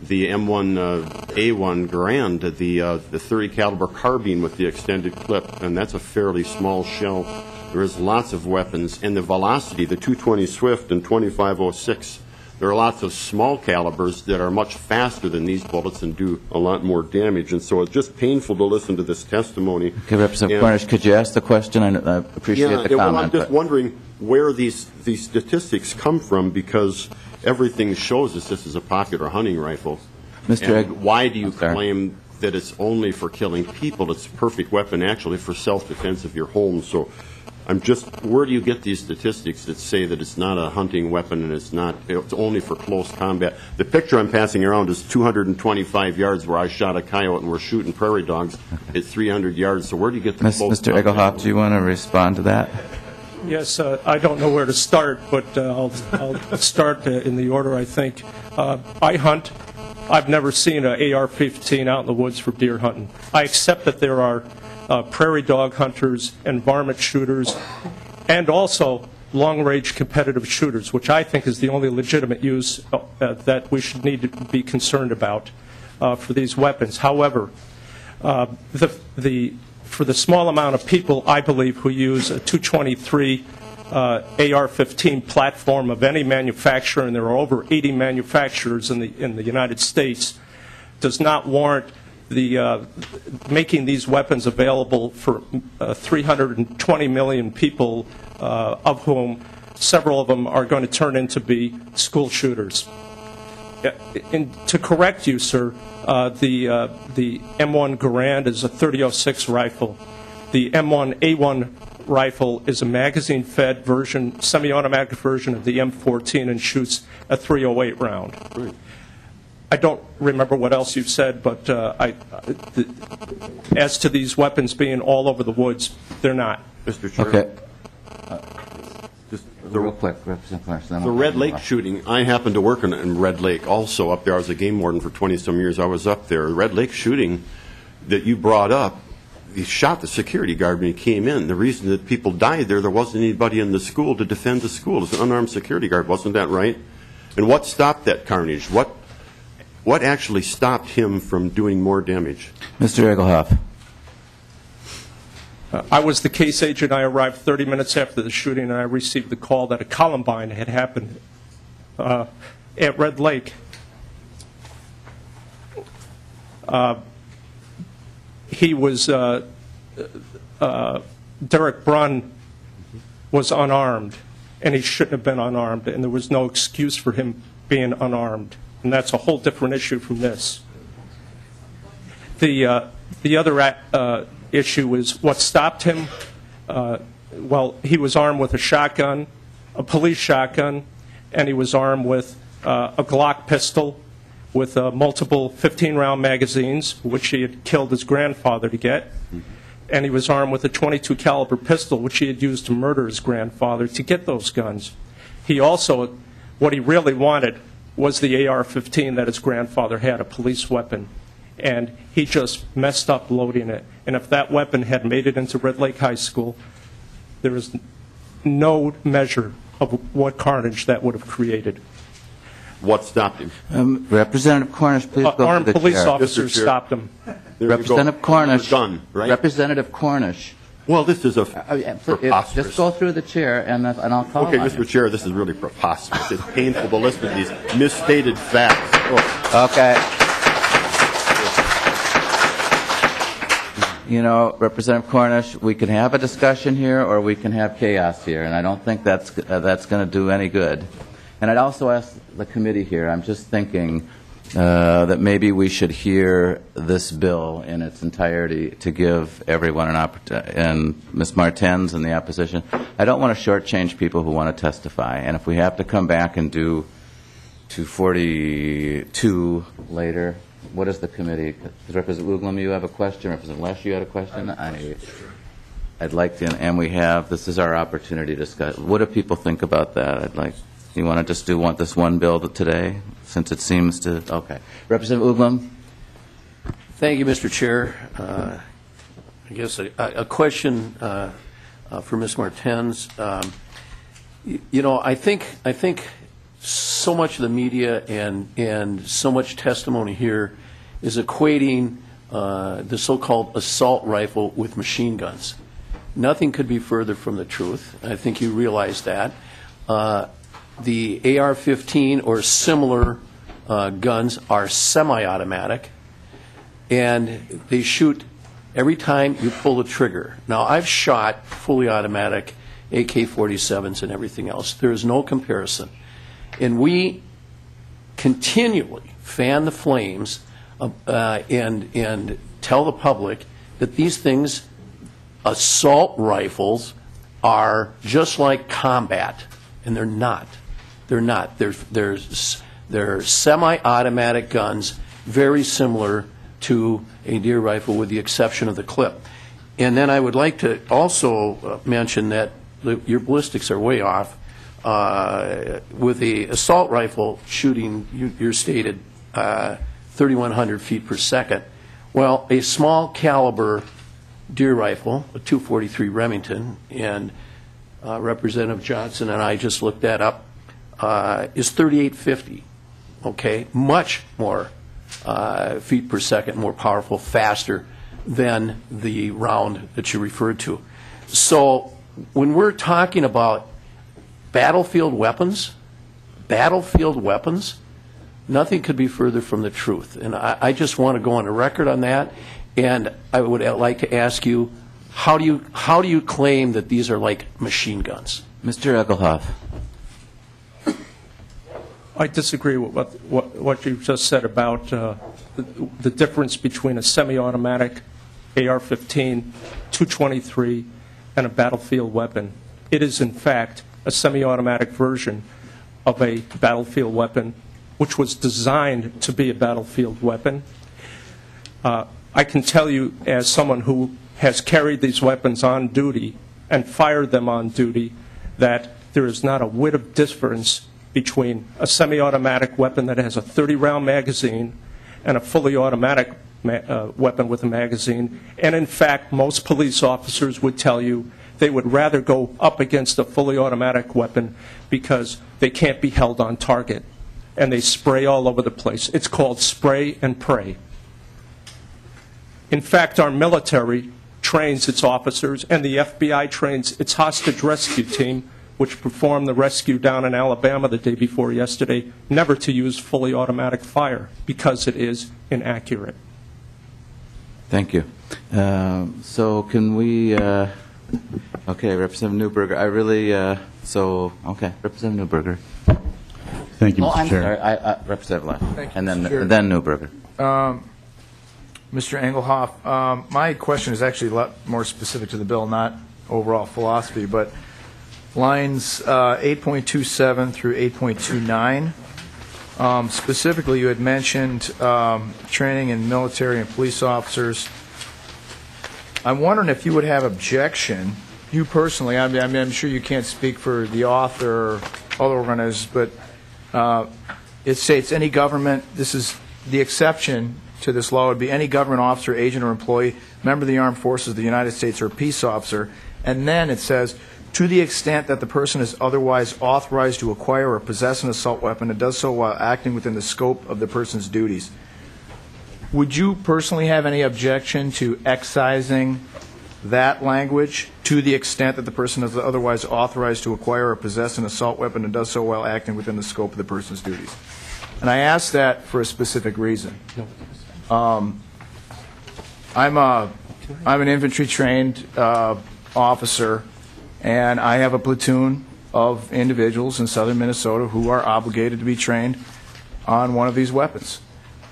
The M1A1 Garand, the 30 caliber carbine with the extended clip, and that's a fairly small shell. There is lots of weapons, and the Velocity, the 220 Swift and 2506. There are lots of small calibers that are much faster than these bullets and do a lot more damage. And so it's just painful to listen to this testimony. Okay, Representative Cornish, could you ask the question? I appreciate the comment. Well, I'm just wondering where these statistics come from, because everything shows us this is a popular hunting rifle. And why do you claim that it's only for killing people? It's a perfect weapon, actually, for self-defense of your home. So I'm just, where do you get these statistics that say that it's not a hunting weapon and it's only for close combat? The picture I'm passing around is 225 yards where I shot a coyote and we're shooting prairie dogs at 300 yards. So where do you get the close Mr. Egelhoff, do you want to respond to that? Yes, I don't know where to start, but I'll start in the order I think. I hunt. I've never seen an AR-15 out in the woods for deer hunting. I accept that there are prairie dog hunters and varmint shooters, and also long-range competitive shooters, which I think is the only legitimate use that we should need to be concerned about for these weapons. However, for the small amount of people, I believe, who use a 223 AR-15 platform of any manufacturer, and there are over 80 manufacturers in the United States, does not warrant making these weapons available for 320 million people, of whom several of them are going to turn into be school shooters. To correct you, sir, the M1 Garand is a .30-06 rifle. The M1A1 rifle is a magazine-fed version, semi-automatic version of the M14, and shoots a .308 round. Right. I don't remember what else you've said, but as to these weapons being all over the woods, they're not. Mr. Chair. Okay. Real quick, Representative Clarence. The Red Lake shooting, I happened to work in Red Lake also up there. I was a game warden for 20-some years. I was up there. The Red Lake shooting that you brought up, he shot the security guard when he came in. The reason that people died there wasn't anybody in the school to defend the school. It was an unarmed security guard. Wasn't that right? And what stopped that carnage? What actually stopped him from doing more damage? Mr. Egelhoff. I was the case agent. I arrived 30 minutes after the shooting, and I received the call that a Columbine had happened at Red Lake. He was, Derek Brunn was unarmed, and he shouldn't have been unarmed, and there was no excuse for him being unarmed. And that's a whole different issue from this. The other issue is what stopped him. Well, he was armed with a shotgun, a police shotgun, and he was armed with a Glock pistol with multiple 15-round magazines, which he had killed his grandfather to get. And he was armed with a .22 caliber pistol, which he had used to murder his grandfather to get those guns. He also, what he really wanted was the AR-15 that his grandfather had, a police weapon. And he just messed up loading it. And if that weapon had made it into Red Lake High School, there is no measure of what carnage that would have created. What stopped him? Representative Cornish, please go to the chair. Armed police officers stopped him. Representative Cornish. Done, right? Representative Cornish. Well, this is preposterous. Just go through the chair, and I'll call Okay, on Mr. you. Chair, this is really preposterous. It's painful to listen to these misstated facts. Oh. Okay. You know, Representative Cornish, we can have a discussion here, or we can have chaos here, and I don't think that's going to do any good. And I'd also ask the committee here, I'm just thinking that maybe we should hear this bill in its entirety to give everyone an opportunity, and Ms. Martens and the opposition. I don't want to shortchange people who want to testify, and if we have to come back and do 242 later, what is the committee? Representative Uglum, you have a question? Representative Lesh, you had a question? I'd like to, and we have, this is our opportunity to discuss. What do people think about that? You want to just do this one bill today, since it seems to, okay. Representative Uglum? Thank you, Mr. Chair. I guess a question for Ms. Martens. I think so much of the media and so much testimony here is equating the so-called assault rifle with machine guns. Nothing could be further from the truth. I think you realize that. The AR-15 or similar guns are semi-automatic, and they shoot every time you pull the trigger. Now, I've shot fully automatic AK-47s and everything else. There is no comparison. And we continually fan the flames and tell the public that these things, assault rifles, are just like combat, and they're not. They're not. They're semi-automatic guns, very similar to a deer rifle with the exception of the clip. And then I would like to also mention that your ballistics are way off. With the assault rifle shooting, you're stated 3,100 feet per second. Well, a small caliber deer rifle, a .243 Remington, and Representative Johnson and I just looked that up, is 3,850. Okay, much more feet per second, more powerful, faster than the round that you referred to. So when we're talking about battlefield weapons, nothing could be further from the truth. And I just want to go on the record on that. And I would like to ask you, how do you claim that these are like machine guns? Mr. Egelhoff. I disagree with what you just said about the difference between a semi-automatic AR-15, 223, and a battlefield weapon. It is, in fact, a semi-automatic version of a battlefield weapon, which was designed to be a battlefield weapon. I can tell you, as someone who has carried these weapons on duty and fired them on duty, that there is not a whit of difference between a semi-automatic weapon that has a 30-round magazine and a fully automatic weapon with a magazine. And in fact, most police officers would tell you they would rather go up against a fully automatic weapon because they can't be held on target. And they spray all over the place. It's called spray and pray. In fact, our military trains its officers, and the FBI trains its hostage rescue team, which performed the rescue down in Alabama the day before yesterday, never to use fully automatic fire because it is inaccurate. Thank you. So can we, okay, Representative Newberger, okay, Representative Newberger. Thank you, Mr. I'm Chair. sorry, Representative Lund. Thank you, And then, Mr. Chair. then Newberger. Mr. Engelhoff, my question is actually a lot more specific to the bill, not overall philosophy, but lines 8.27 through 8.29. Specifically, you had mentioned training in military and police officers. I'm wondering if you would have objection, you personally, I'm sure you can't speak for the author or other organizers, but it states any government, this is the exception to this law would be any government officer, agent, or employee, member of the armed forces of the United States, or a peace officer. And then it says, to the extent that the person is otherwise authorized to acquire or possess an assault weapon and does so while acting within the scope of the person's duties. Would you personally have any objection to excising that language, to the extent that the person is otherwise authorized to acquire or possess an assault weapon and does so while acting within the scope of the person's duties? And I ask that for a specific reason. I'm an infantry-trained officer, and I have a platoon of individuals in southern Minnesota who are obligated to be trained on one of these weapons.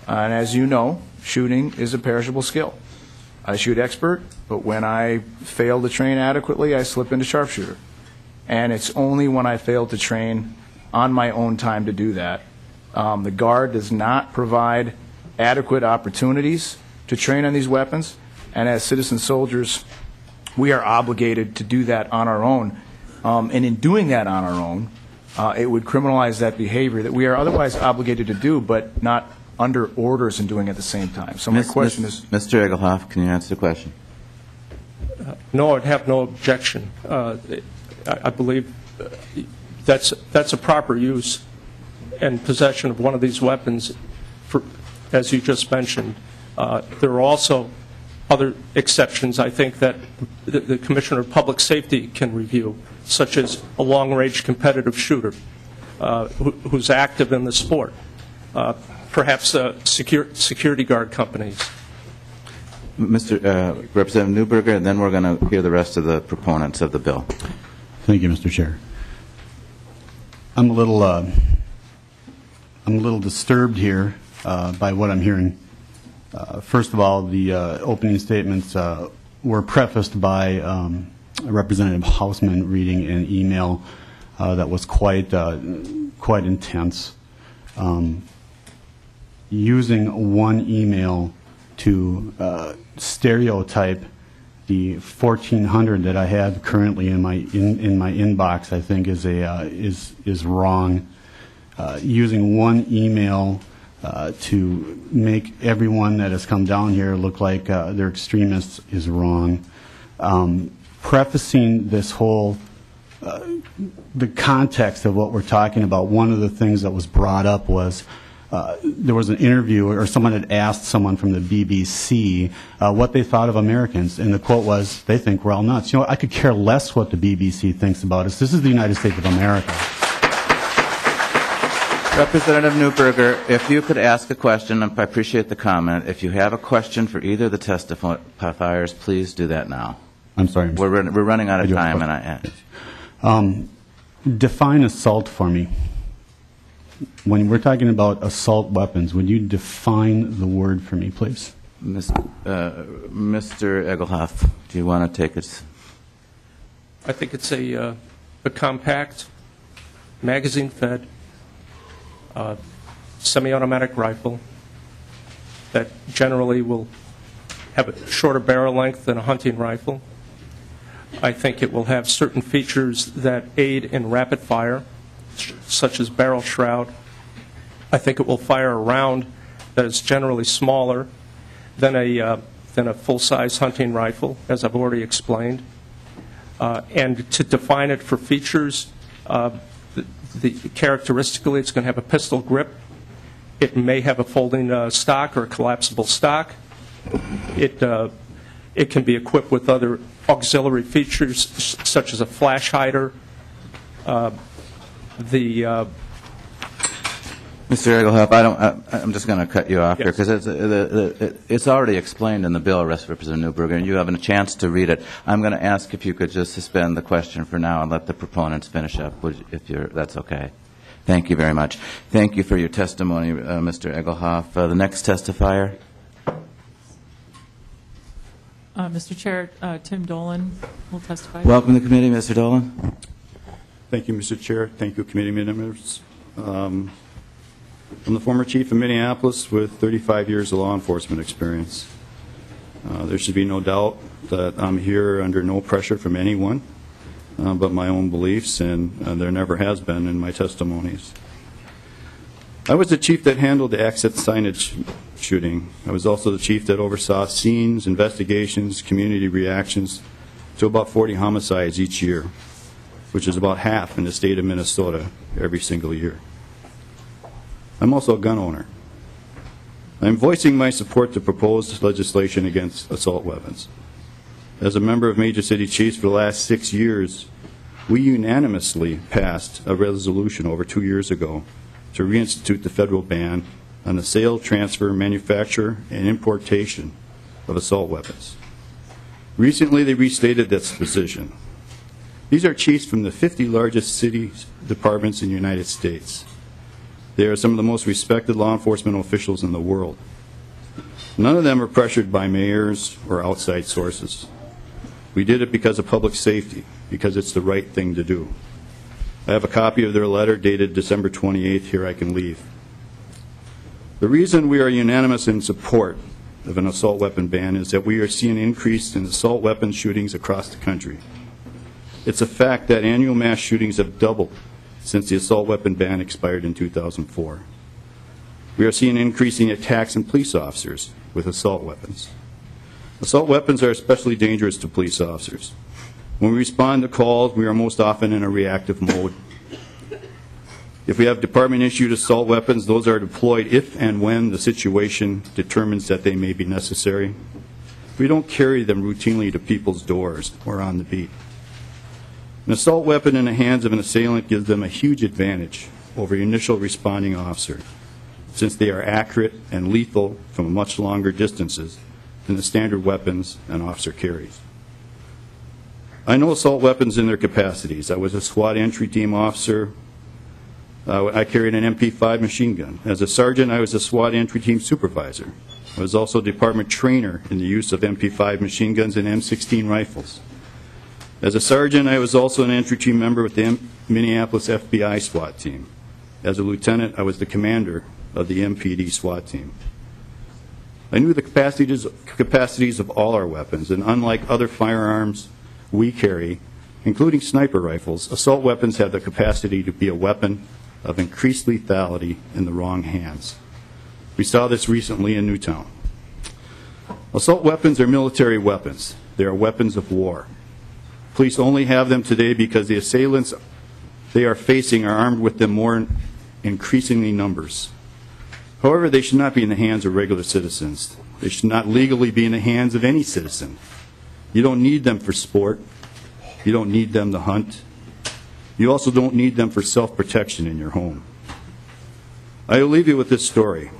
And as you know, shooting is a perishable skill. I shoot expert, but when I fail to train adequately, I slip into sharpshooter. And it's only when I fail to train on my own time to do that. The Guard does not provide adequate opportunities to train on these weapons, and as citizen soldiers, we are obligated to do that on our own. And in doing that on our own, it would criminalize that behavior that we are otherwise obligated to do, but not under orders and doing at the same time. So my question is... Mr. Egelhoff, can you answer the question? No, I'd have no objection. I believe that's a proper use and possession of one of these weapons, as you just mentioned. There are also other exceptions, I think, that the Commissioner of Public Safety can review, such as a long-range competitive shooter who's active in the sport, perhaps security guard companies. Mr. Representative Newberger, and then we're going to hear the rest of the proponents of the bill. Thank you, Mr. Chair. I'm a little disturbed here by what I'm hearing. First of all, the opening statements were prefaced by Representative Hausman reading an email that was quite intense. Using one email to stereotype the 1,400 that I have currently in my inbox, I think is wrong. Using one email to make everyone that has come down here look like they're extremists is wrong. Prefacing this whole the context of what we're talking about, one of the things that was brought up was there was an interview, or someone had asked someone from the BBC what they thought of Americans, and the quote was, "They think we're all nuts." You know, I could care less what the BBC thinks about us. This is the United States of America. Representative Newberger, if you could ask a question, I appreciate the comment. If you have a question for either of the testifiers, please do that now. I'm sorry. We're running out of time, and define assault for me. When we're talking about assault weapons, would you define the word for me, please? Mr. Egelhoff, do you want to take it? I think it's a compact, magazine-fed, semi-automatic rifle that generally will have a shorter barrel length than a hunting rifle. I think it will have certain features that aid in rapid fire, such as barrel shroud. I think it will fire a round that is generally smaller than a full-size hunting rifle, as I've already explained. And to define it for features, characteristically, it's going to have a pistol grip. It may have a folding stock or a collapsible stock. It can be equipped with other auxiliary features, such as a flash hider. Mr. Egelhoff, I'm just going to cut you off here because it's already explained in the bill, Representative Newberger, and you have a chance to read it. I'm going to ask if you could just suspend the question for now and let the proponents finish up, if that's okay. Thank you very much. Thank you for your testimony, Mr. Egelhoff. The next testifier. Mr. Chair, Tim Dolan will testify. Welcome to the committee, Mr. Dolan. Thank you, Mr. Chair. Thank you, committee members. I'm the former chief of Minneapolis with 35 years of law enforcement experience. There should be no doubt that I'm here under no pressure from anyone but my own beliefs, and there never has been in my testimonies. I was the chief that handled the exit signage shooting. I was also the chief that oversaw scenes, investigations, community reactions to about 40 homicides each year, which is about half in the state of Minnesota every single year. I'm also a gun owner. I'm voicing my support to proposed legislation against assault weapons. As a member of Major City Chiefs for the last 6 years, we unanimously passed a resolution over 2 years ago to reinstitute the federal ban on the sale, transfer, manufacture, and importation of assault weapons. Recently, they restated this position. These are chiefs from the 50 largest city departments in the United States. They are some of the most respected law enforcement officials in the world. None of them are pressured by mayors or outside sources. We did it because of public safety, because it's the right thing to do. I have a copy of their letter dated December 28th. Here I can leave. The reason we are unanimous in support of an assault weapon ban is that we are seeing an increase in assault weapon shootings across the country. It's a fact that annual mass shootings have doubled since the assault weapon ban expired in 2004. We are seeing increasing attacks on police officers with assault weapons. Assault weapons are especially dangerous to police officers. When we respond to calls, we are most often in a reactive mode. If we have department-issued assault weapons, those are deployed if and when the situation determines that they may be necessary. We don't carry them routinely to people's doors or on the beat. An assault weapon in the hands of an assailant gives them a huge advantage over the initial responding officer, since they are accurate and lethal from much longer distances than the standard weapons an officer carries. I know assault weapons in their capacities. I was a SWAT entry team officer. I carried an MP5 machine gun. As a sergeant, I was a SWAT entry team supervisor. I was also a department trainer in the use of MP5 machine guns and M16 rifles. As a sergeant, I was also an entry team member with the Minneapolis FBI SWAT team. As a lieutenant, I was the commander of the MPD SWAT team. I knew the capacities of all our weapons, and unlike other firearms we carry, including sniper rifles, assault weapons have the capacity to be a weapon of increased lethality in the wrong hands. We saw this recently in Newtown. Assault weapons are military weapons. They are weapons of war. Police only have them today because the assailants they are facing are armed with them more in increasingly numbers. However, they should not be in the hands of regular citizens. They should not legally be in the hands of any citizen. You don't need them for sport. You don't need them to hunt. You also don't need them for self-protection in your home. I will leave you with this story.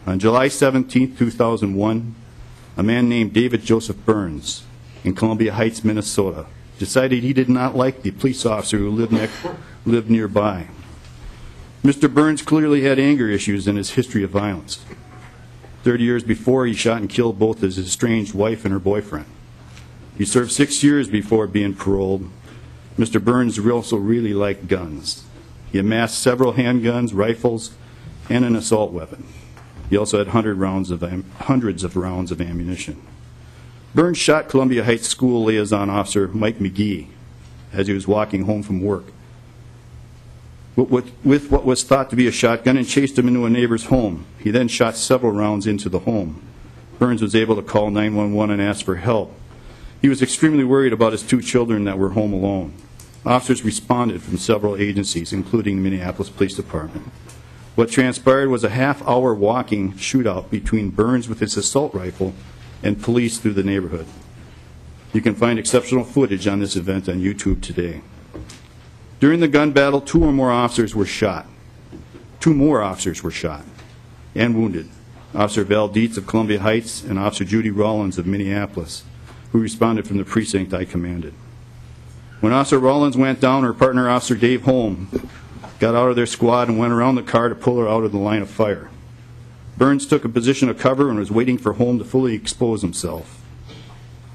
On July 17, 2001, a man named David Joseph Burns in Columbia Heights, Minnesota, decided he did not like the police officer who lived nearby. Mr. Burns clearly had anger issues in his history of violence. 30 years before, he shot and killed both his estranged wife and her boyfriend. He served 6 years before being paroled. Mr. Burns also really liked guns. He amassed several handguns, rifles, and an assault weapon. He also had hundreds of rounds of ammunition. Burns shot Columbia Heights School liaison officer Mike McGee as he was walking home from work with what was thought to be a shotgun and chased him into a neighbor's home. He then shot several rounds into the home. Burns was able to call 911 and ask for help. He was extremely worried about his 2 children that were home alone. Officers responded from several agencies, including the Minneapolis Police Department. What transpired was a half-hour walking shootout between Burns with his assault rifle and police through the neighborhood. You can find exceptional footage on this event on YouTube today. During the gun battle, 2 or more officers were shot. 2 more officers were shot and wounded. Officer Val Dietz of Columbia Heights and Officer Judy Rollins of Minneapolis, who responded from the precinct I commanded. When Officer Rollins went down, her partner, Officer Dave Holm, got out of their squad and went around the car to pull her out of the line of fire. Burns took a position of cover and was waiting for Holm to fully expose himself.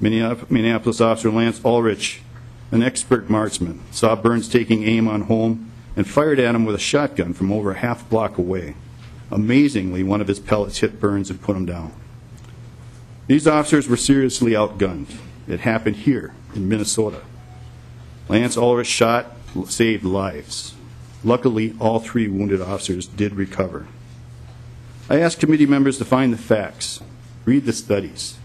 Minneapolis Officer Lance Ulrich, an expert marksman, saw Burns taking aim on Holm and fired at him with a shotgun from over a half block away. Amazingly, one of his pellets hit Burns and put him down. These officers were seriously outgunned. It happened here in Minnesota. Lance Ulrich shot saved lives. Luckily, all 3 wounded officers did recover. I asked committee members to find the facts, read the studies.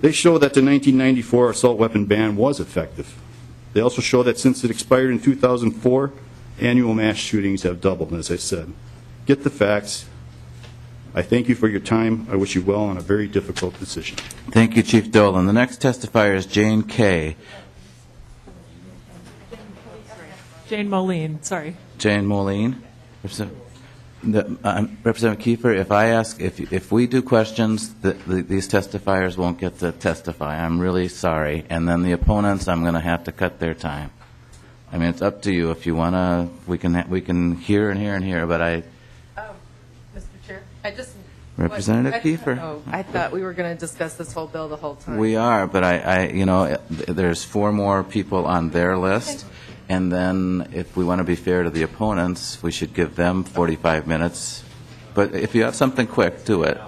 They show that the 1994 assault weapon ban was effective. They also show that since it expired in 2004, annual mass shootings have doubled, as I said. Get the facts. I thank you for your time. I wish you well on a very difficult decision. Thank you, Chief Dolan. The next testifier is Jane Kay. Jane Moline, sorry. Jane Moline. Representative Kiefer, if I ask, if we do questions, these testifiers won't get to testify. I'm really sorry. And then the opponents, I'm going to have to cut their time. I mean, it's up to you. If you want to, we can hear and hear and hear, but Mr. Chair, Representative Kiefer. Oh, I thought we were going to discuss this whole bill the whole time. We are, but there's 4 more people on their list. And then if we want to be fair to the opponents, we should give them 45 minutes but if you have something quick, do it.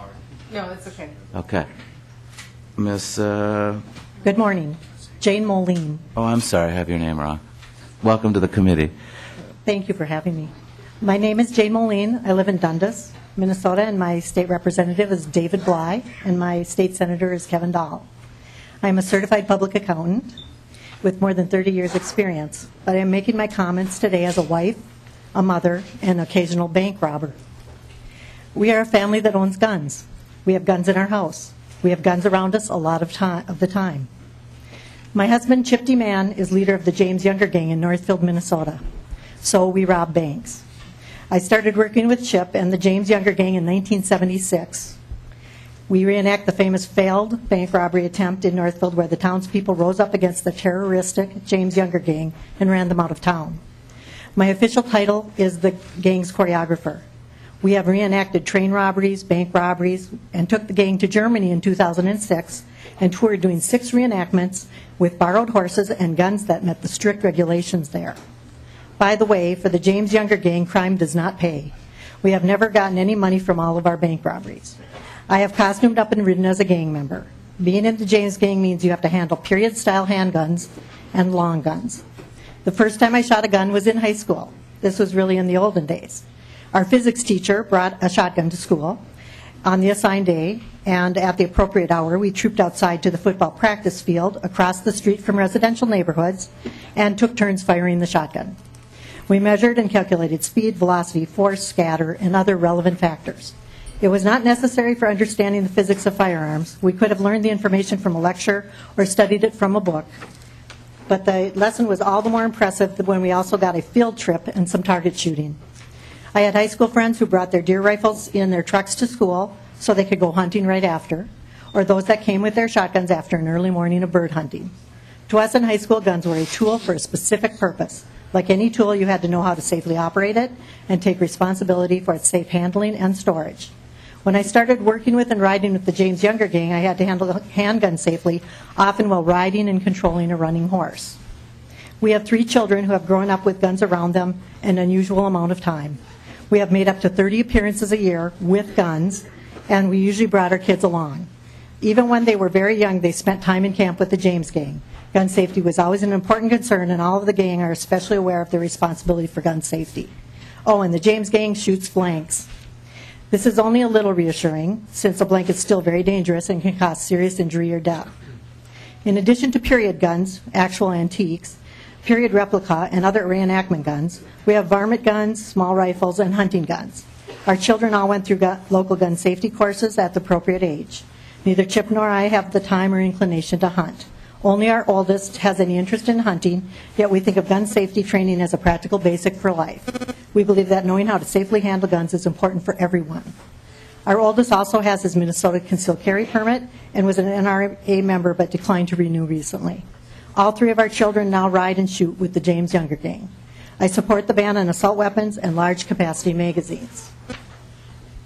No, it's okay. Okay. Miss, Good morning. Jane Moline. oh, I'm sorry, I have your name wrong. Welcome to the committee. Thank you for having me. My name is Jane Moline. I live in Dundas, Minnesota, and my state representative is David Bly, and my state senator is Kevin Dahl. I'm a certified public accountant with more than 30 years' experience, but I am making my comments today as a wife, a mother, and occasional bank robber. We are a family that owns guns. We have guns in our house. We have guns around us a lot of the time. My husband, Chip DeMann, is leader of the James Younger Gang in Northfield, Minnesota. So we rob banks. I started working with Chip and the James Younger Gang in 1976. We reenact the famous failed bank robbery attempt in Northfield where the townspeople rose up against the terroristic James Younger Gang and ran them out of town. My official title is the gang's choreographer. We have reenacted train robberies, bank robberies, and took the gang to Germany in 2006 and toured doing 6 reenactments with borrowed horses and guns that met the strict regulations there. By the way, for the James Younger Gang, crime does not pay. We have never gotten any money from all of our bank robberies. I have costumed up and ridden as a gang member. Being in the James Gang means you have to handle period-style handguns and long guns. The first time I shot a gun was in high school. This was really in the olden days. Our physics teacher brought a shotgun to school on the assigned day, and at the appropriate hour, we trooped outside to the football practice field across the street from residential neighborhoods and took turns firing the shotgun. We measured and calculated speed, velocity, force, scatter, and other relevant factors. It was not necessary for understanding the physics of firearms. We could have learned the information from a lecture or studied it from a book. But the lesson was all the more impressive when we also got a field trip and some target shooting. I had high school friends who brought their deer rifles in their trucks to school so they could go hunting right after, or those that came with their shotguns after an early morning of bird hunting. To us in high school, guns were a tool for a specific purpose. Like any tool, you had to know how to safely operate it and take responsibility for its safe handling and storage. When I started working with and riding with the James Younger Gang, I had to handle a handgun safely, often while riding and controlling a running horse. We have 3 children who have grown up with guns around them an unusual amount of time. We have made up to 30 appearances a year with guns, and we usually brought our kids along. Even when they were very young, they spent time in camp with the James Gang. Gun safety was always an important concern, and all of the gang are especially aware of their responsibility for gun safety. Oh, and the James Gang shoots blanks. This is only a little reassuring, since a blank is still very dangerous and can cause serious injury or death. In addition to period guns, actual antiques, period replica, and other reenactment guns, we have varmint guns, small rifles, and hunting guns. Our children all went through local gun safety courses at the appropriate age. Neither Chip nor I have the time or inclination to hunt. Only our oldest has any interest in hunting, yet we think of gun safety training as a practical basic for life. We believe that knowing how to safely handle guns is important for everyone. Our oldest also has his Minnesota concealed carry permit and was an NRA member but declined to renew recently. All 3 of our children now ride and shoot with the James Younger Gang. I support the ban on assault weapons and large capacity magazines.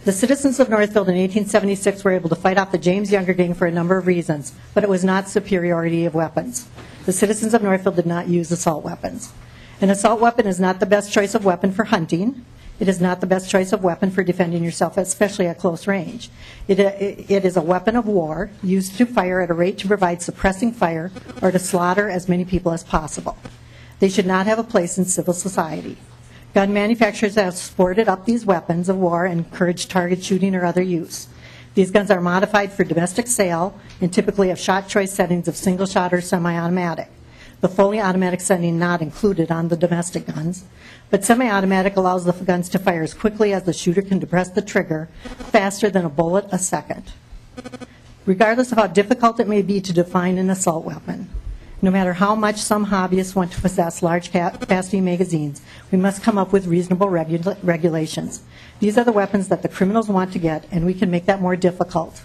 The citizens of Northfield in 1876 were able to fight off the James Younger Gang for a number of reasons, but it was not superiority of weapons. The citizens of Northfield did not use assault weapons. An assault weapon is not the best choice of weapon for hunting. It is not the best choice of weapon for defending yourself, especially at close range. It is a weapon of war used to fire at a rate to provide suppressing fire or to slaughter as many people as possible. They should not have a place in civil society. Gun manufacturers have sported up these weapons of war and encourage target shooting or other use. These guns are modified for domestic sale and typically have shot choice settings of single shot or semi-automatic. The fully automatic setting not included on the domestic guns, but semi-automatic allows the guns to fire as quickly as the shooter can depress the trigger, faster than a bullet a second. Regardless of how difficult it may be to define an assault weapon, no matter how much some hobbyists want to possess large capacity magazines, we must come up with reasonable regulations. These are the weapons that the criminals want to get, and we can make that more difficult.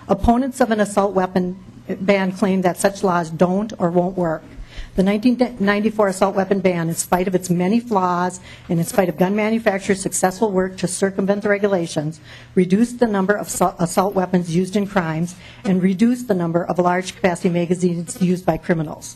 Opponents of an assault weapon ban claim that such laws don't or won't work. The 1994 assault weapon ban, in spite of its many flaws and in spite of gun manufacturers' successful work to circumvent the regulations, reduced the number of assault weapons used in crimes and reduced the number of large capacity magazines used by criminals.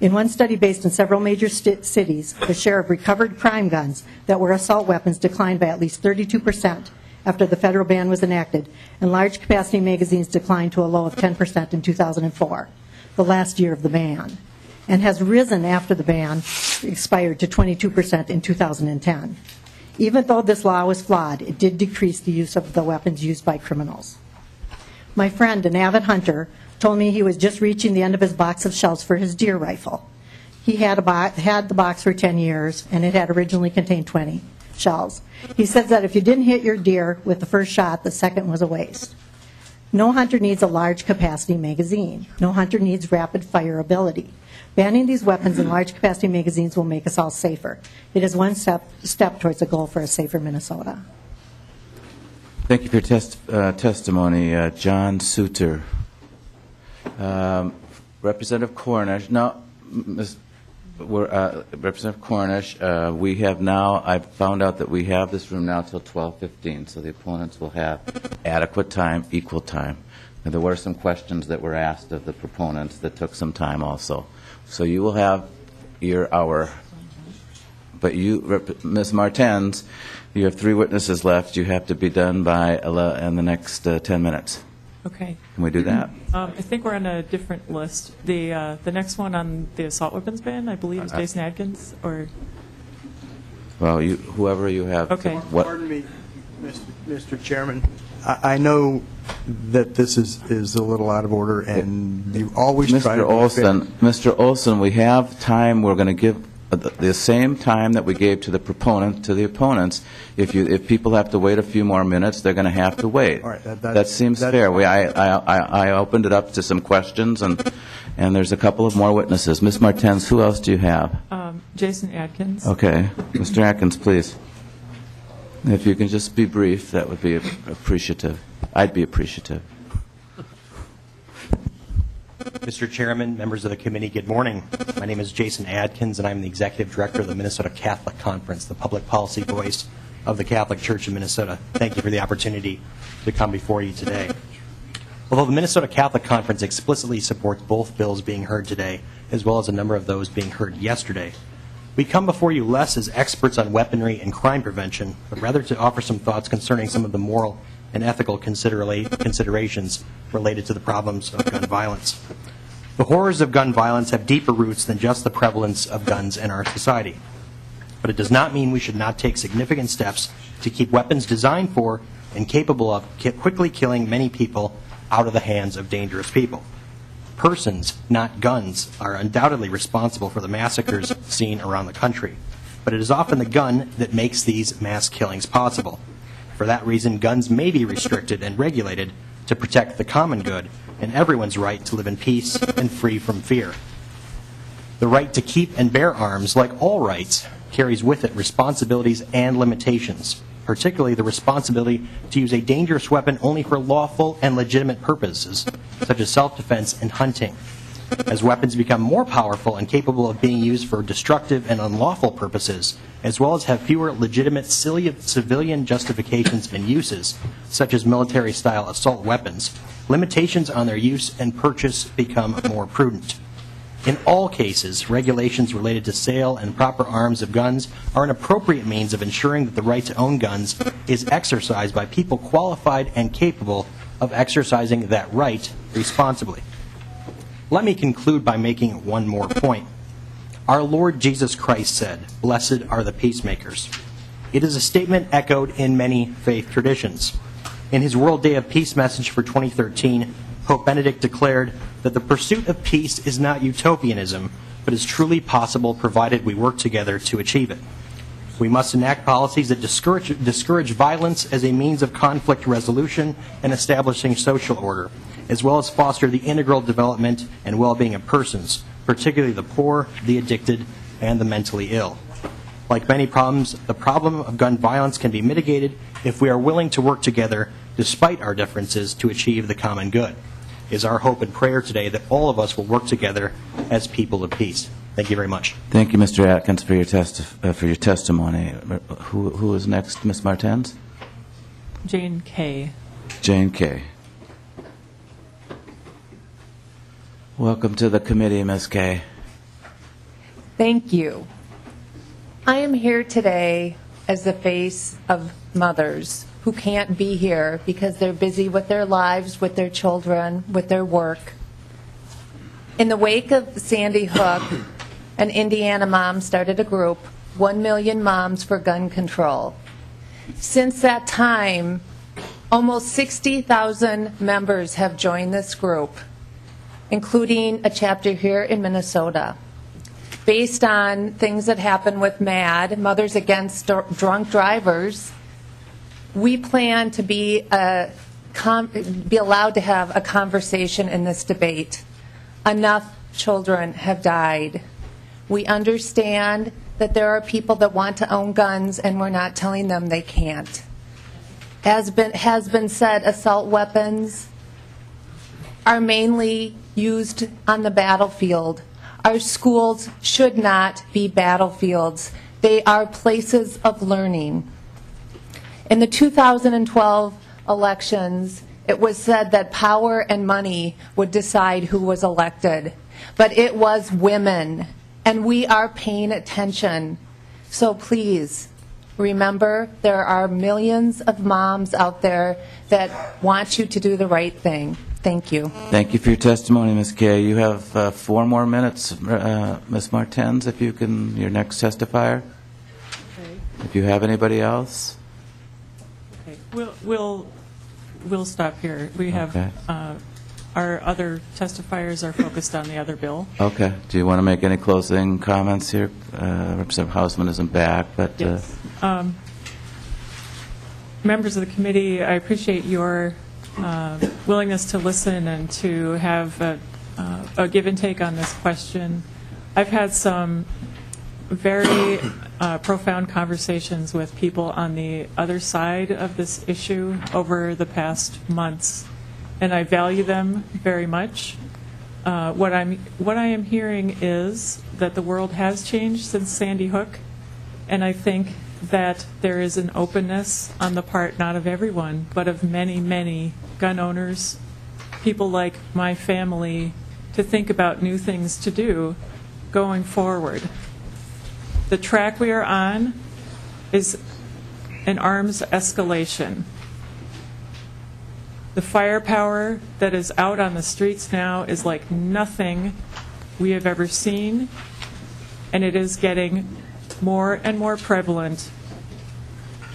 In one study based in several major cities, the share of recovered crime guns that were assault weapons declined by at least 32%, after the federal ban was enacted, and large capacity magazines declined to a low of 10% in 2004, the last year of the ban, and has risen after the ban expired to 22% in 2010. Even though this law was flawed, it did decrease the use of the weapons used by criminals. My friend, an avid hunter, told me he was just reaching the end of his box of shells for his deer rifle. He had the box for 10 years, and it had originally contained 20 shells. He says that if you didn't hit your deer with the first shot, the second was a waste. No hunter needs a large capacity magazine. No hunter needs rapid fire ability. Banning these weapons in large capacity magazines will make us all safer. It is one step towards a goal for a safer Minnesota. Thank you for your testimony, John Suter. Representative Cornish. No, Representative Cornish, we have now, I found out that we have this room now till 12:15, so the opponents will have adequate time, equal time. And there were some questions that were asked of the proponents that took some time also. So you will have your hour. But you, Ms. Martens, you have 3 witnesses left. You have to be done by in the next 10 minutes. Okay. Can we do that? I think we're on a different list. The next one on the assault weapons ban, I believe, is Jason Adkins, or... Well, whoever you have. Okay. Pardon me, Mr. Chairman. I know that this is a little out of order, and you always try to... Mr. Olson, we have time. We're going to give the same time that we gave to the opponents. If people have to wait a few more minutes, they're going to have to wait. All right, that seems fair. I opened it up to some questions, and there's a couple of more witnesses. Ms. Martens, who else do you have? Jason Adkins. Okay. Mr. Adkins, please. If you can just be brief, that would be appreciative. I'd be appreciative. Mr. Chairman, members of the committee, good morning. My name is Jason Adkins, and I'm the Executive Director of the Minnesota Catholic Conference, the public policy voice of the Catholic Church in Minnesota. Thank you for the opportunity to come before you today. Although the Minnesota Catholic Conference explicitly supports both bills being heard today, as well as a number of those being heard yesterday, we come before you less as experts on weaponry and crime prevention, but rather to offer some thoughts concerning some of the moral and ethical considerations related to the problems of gun violence. The horrors of gun violence have deeper roots than just the prevalence of guns in our society. But it does not mean we should not take significant steps to keep weapons designed for and capable of quickly killing many people out of the hands of dangerous people. Persons, not guns, are undoubtedly responsible for the massacres seen around the country. But it is often the gun that makes these mass killings possible. For that reason, guns may be restricted and regulated to protect the common good and everyone's right to live in peace and free from fear. The right to keep and bear arms, like all rights, carries with it responsibilities and limitations, particularly the responsibility to use a dangerous weapon only for lawful and legitimate purposes, such as self-defense and hunting. As weapons become more powerful and capable of being used for destructive and unlawful purposes, as well as have fewer legitimate civilian justifications and uses, such as military-style assault weapons, limitations on their use and purchase become more prudent. In all cases, regulations related to sale and proper arms of guns are an appropriate means of ensuring that the right to own guns is exercised by people qualified and capable of exercising that right responsibly. Let me conclude by making one more point. Our Lord Jesus Christ said, "Blessed are the peacemakers." It is a statement echoed in many faith traditions. In his World Day of Peace message for 2013, Pope Benedict declared that the pursuit of peace is not utopianism, but is truly possible provided we work together to achieve it. We must enact policies that discourage violence as a means of conflict resolution and establishing social order, as well as foster the integral development and well-being of persons, particularly the poor, the addicted, and the mentally ill. Like many problems, the problem of gun violence can be mitigated if we are willing to work together despite our differences to achieve the common good. It is our hope and prayer today that all of us will work together as people of peace. Thank you very much. Thank you, Mr. Atkins, for your testimony. Who is next, Ms. Martens? Jane Kay. Jane Kay. Welcome to the committee, Ms. Kay. Thank you. I am here today as the face of mothers who can't be here because they're busy with their lives, with their children, with their work. In the wake of Sandy Hook, an Indiana mom started a group, 1 Million Moms for Gun Control. Since that time, almost 60,000 members have joined this group, including a chapter here in Minnesota. Based on things that happen with MAD, Mothers Against Drunk Drivers, we plan to be allowed to have a conversation in this debate. Enough children have died. We understand that there are people that want to own guns, and we're not telling them they can't. Has been said, assault weapons are mainly used on the battlefield. Our schools should not be battlefields. They are places of learning. In the 2012 elections, it was said that power and money would decide who was elected. But it was women, and we are paying attention. So please, remember, there are millions of moms out there that want you to do the right thing. Thank you. Thank you for your testimony, Ms. Kay. You have 4 more minutes, Ms. Martens, if you can, your next testifier. Okay. If you have anybody else. Okay. We'll stop here. We have Okay. our other testifiers are focused on the other bill. Okay. Do you want to make any closing comments here? Representative Hausman isn't back, but... Yes. Members of the committee, I appreciate your willingness to listen and to have a give and take on this question. I've had some very profound conversations with people on the other side of this issue over the past months, and I value them very much. What I am hearing is that the world has changed since Sandy Hook, and I think that there is an openness on the part not of everyone, but of many, many gun owners, people like my family, to think about new things to do going forward. The track we are on is an arms escalation. The firepower that is out on the streets now is like nothing we have ever seen, and it is getting more and more prevalent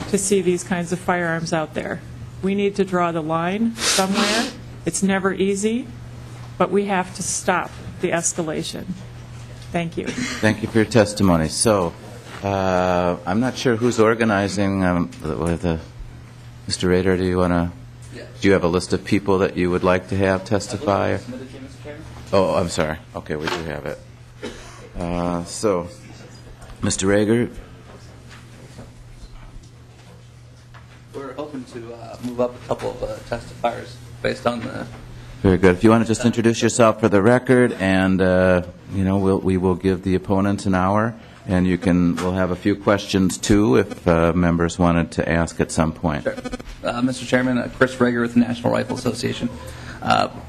to see these kinds of firearms out there. We need to draw the line somewhere. It's never easy, but we have to stop the escalation. Thank you. Thank you for your testimony. So, I'm not sure who's organizing with Mr. Rader. Do you have a list of people that you would like to have testify? Oh, I'm sorry. Okay, we do have it. So, Mr. Rager. We're hoping to move up a couple of testifiers based on the... Very good. If you want to just introduce yourself for the record, and we will give the opponent an hour, and we'll have a few questions too if members wanted to ask at some point. Sure. Mr. Chairman, Chris Rager with the National Rifle Association.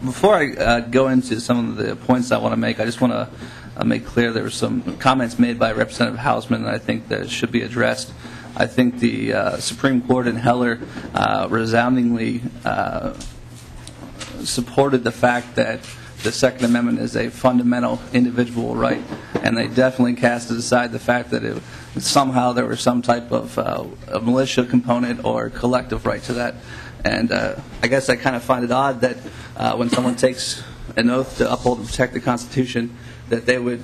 Before I go into some of the points I want to make, I just want to make clear there were some comments made by Representative Hausman that I think that should be addressed. I think the Supreme Court in Heller resoundingly supported the fact that the Second Amendment is a fundamental individual right, and they definitely casted aside the fact that somehow there was some type of a militia component or collective right to that. And I guess I kind of find it odd that when someone takes an oath to uphold and protect the Constitution, that they would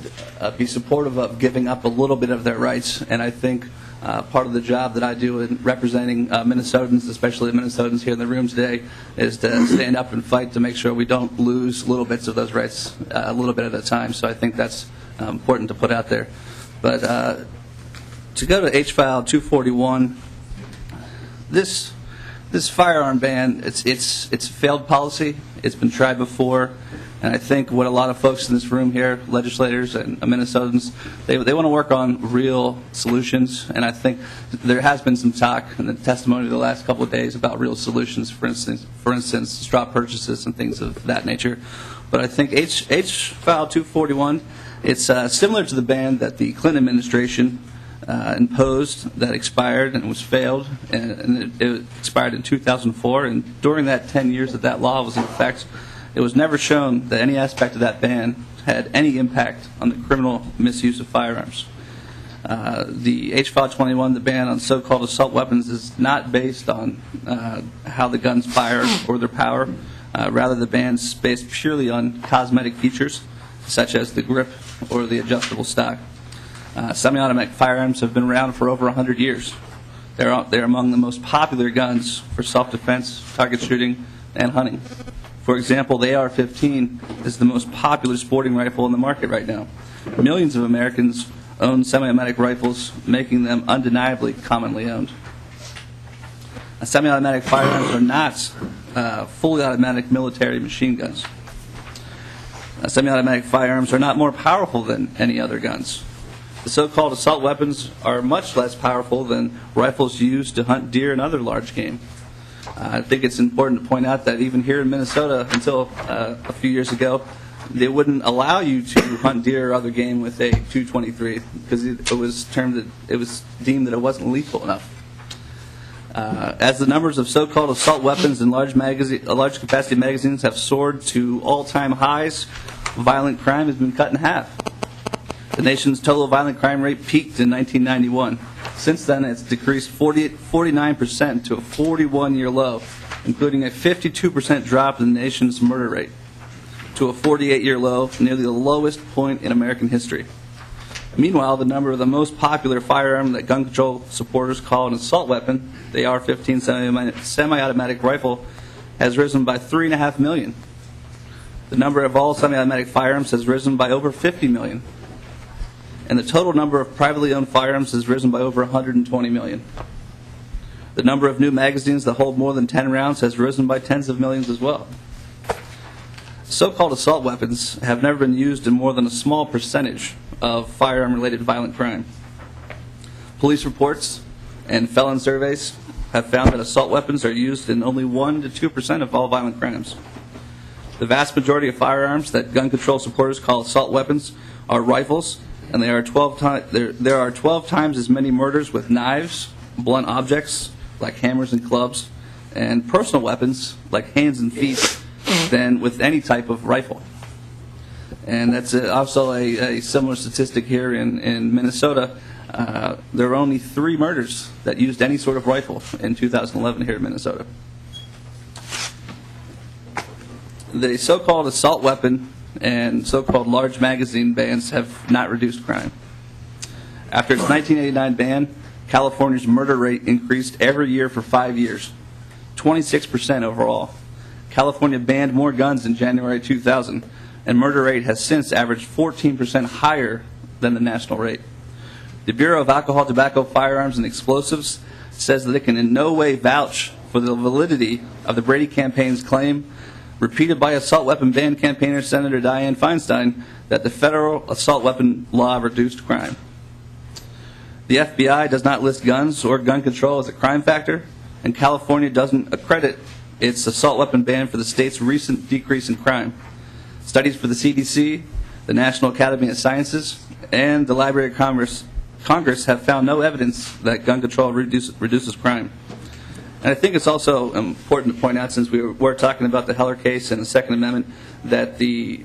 be supportive of giving up a little bit of their rights. And I think part of the job that I do in representing Minnesotans, especially the Minnesotans here in the room today, is to stand up and fight to make sure we don't lose little bits of those rights a little bit at a time. So I think that's important to put out there. But to go to H-File 241, this firearm ban, it's a failed policy. It's been tried before. And I think what a lot of folks in this room here, legislators and Minnesotans, they want to work on real solutions. And I think there has been some talk in the testimony of the last couple of days about real solutions, for instance, straw purchases and things of that nature. But I think H-File 241, it's similar to the ban that the Clinton administration imposed that expired and was failed, and it expired in 2004. And during that 10 years that that law was in effect, it was never shown that any aspect of that ban had any impact on the criminal misuse of firearms. The H.File 21, the ban on so-called assault weapons, is not based on how the guns fire or their power. Rather, the ban's based purely on cosmetic features, such as the grip or the adjustable stock. Semi-automatic firearms have been around for over 100 years. They're among the most popular guns for self-defense, target shooting, and hunting. For example, the AR-15 is the most popular sporting rifle in the market right now. Millions of Americans own semi-automatic rifles, making them undeniably commonly owned. Semi-automatic firearms are not fully automatic military machine guns. Semi-automatic firearms are not more powerful than any other guns. The so-called assault weapons are much less powerful than rifles used to hunt deer and other large game. I think it's important to point out that even here in Minnesota, until a few years ago, they wouldn't allow you to hunt deer or other game with a .223 because it was deemed that it wasn't lethal enough. As the numbers of so-called assault weapons and large capacity magazines have soared to all-time highs, violent crime has been cut in half. The nation's total violent crime rate peaked in 1991. Since then, it's decreased 49% to a 41-year low, including a 52% drop in the nation's murder rate to a 48-year low, nearly the lowest point in American history. Meanwhile, the number of the most popular firearm that gun control supporters call an assault weapon, the AR-15 semi-automatic rifle, has risen by 3.5 million. The number of all semi-automatic firearms has risen by over 50 million. And the total number of privately owned firearms has risen by over 120 million. The number of new magazines that hold more than 10 rounds has risen by tens of millions as well. So-called assault weapons have never been used in more than a small percentage of firearm-related violent crime. Police reports and felon surveys have found that assault weapons are used in only 1% to 2% of all violent crimes. The vast majority of firearms that gun control supporters call assault weapons are rifles, and there are 12 times as many murders with knives, blunt objects like hammers and clubs, and personal weapons like hands and feet than with any type of rifle. And that's also a similar statistic here in Minnesota. There were only 3 murders that used any sort of rifle in 2011 here in Minnesota. The so-called assault weapon and so-called large magazine bans have not reduced crime. After its 1989 ban, California's murder rate increased every year for 5 years, 26% overall. California banned more guns in January 2000, and murder rate has since averaged 14% higher than the national rate. The Bureau of Alcohol, Tobacco, Firearms, and Explosives says that it can in no way vouch for the validity of the Brady campaign's claim, repeated by assault weapon ban campaigner Senator Dianne Feinstein, that the federal assault weapon law reduced crime. The FBI does not list guns or gun control as a crime factor, and California doesn't accredit its assault weapon ban for the state's recent decrease in crime. Studies for the CDC, the National Academy of Sciences, and the Library of Congress have found no evidence that gun control reduces crime. And I think it's also important to point out, since we were talking about the Heller case and the Second Amendment, that the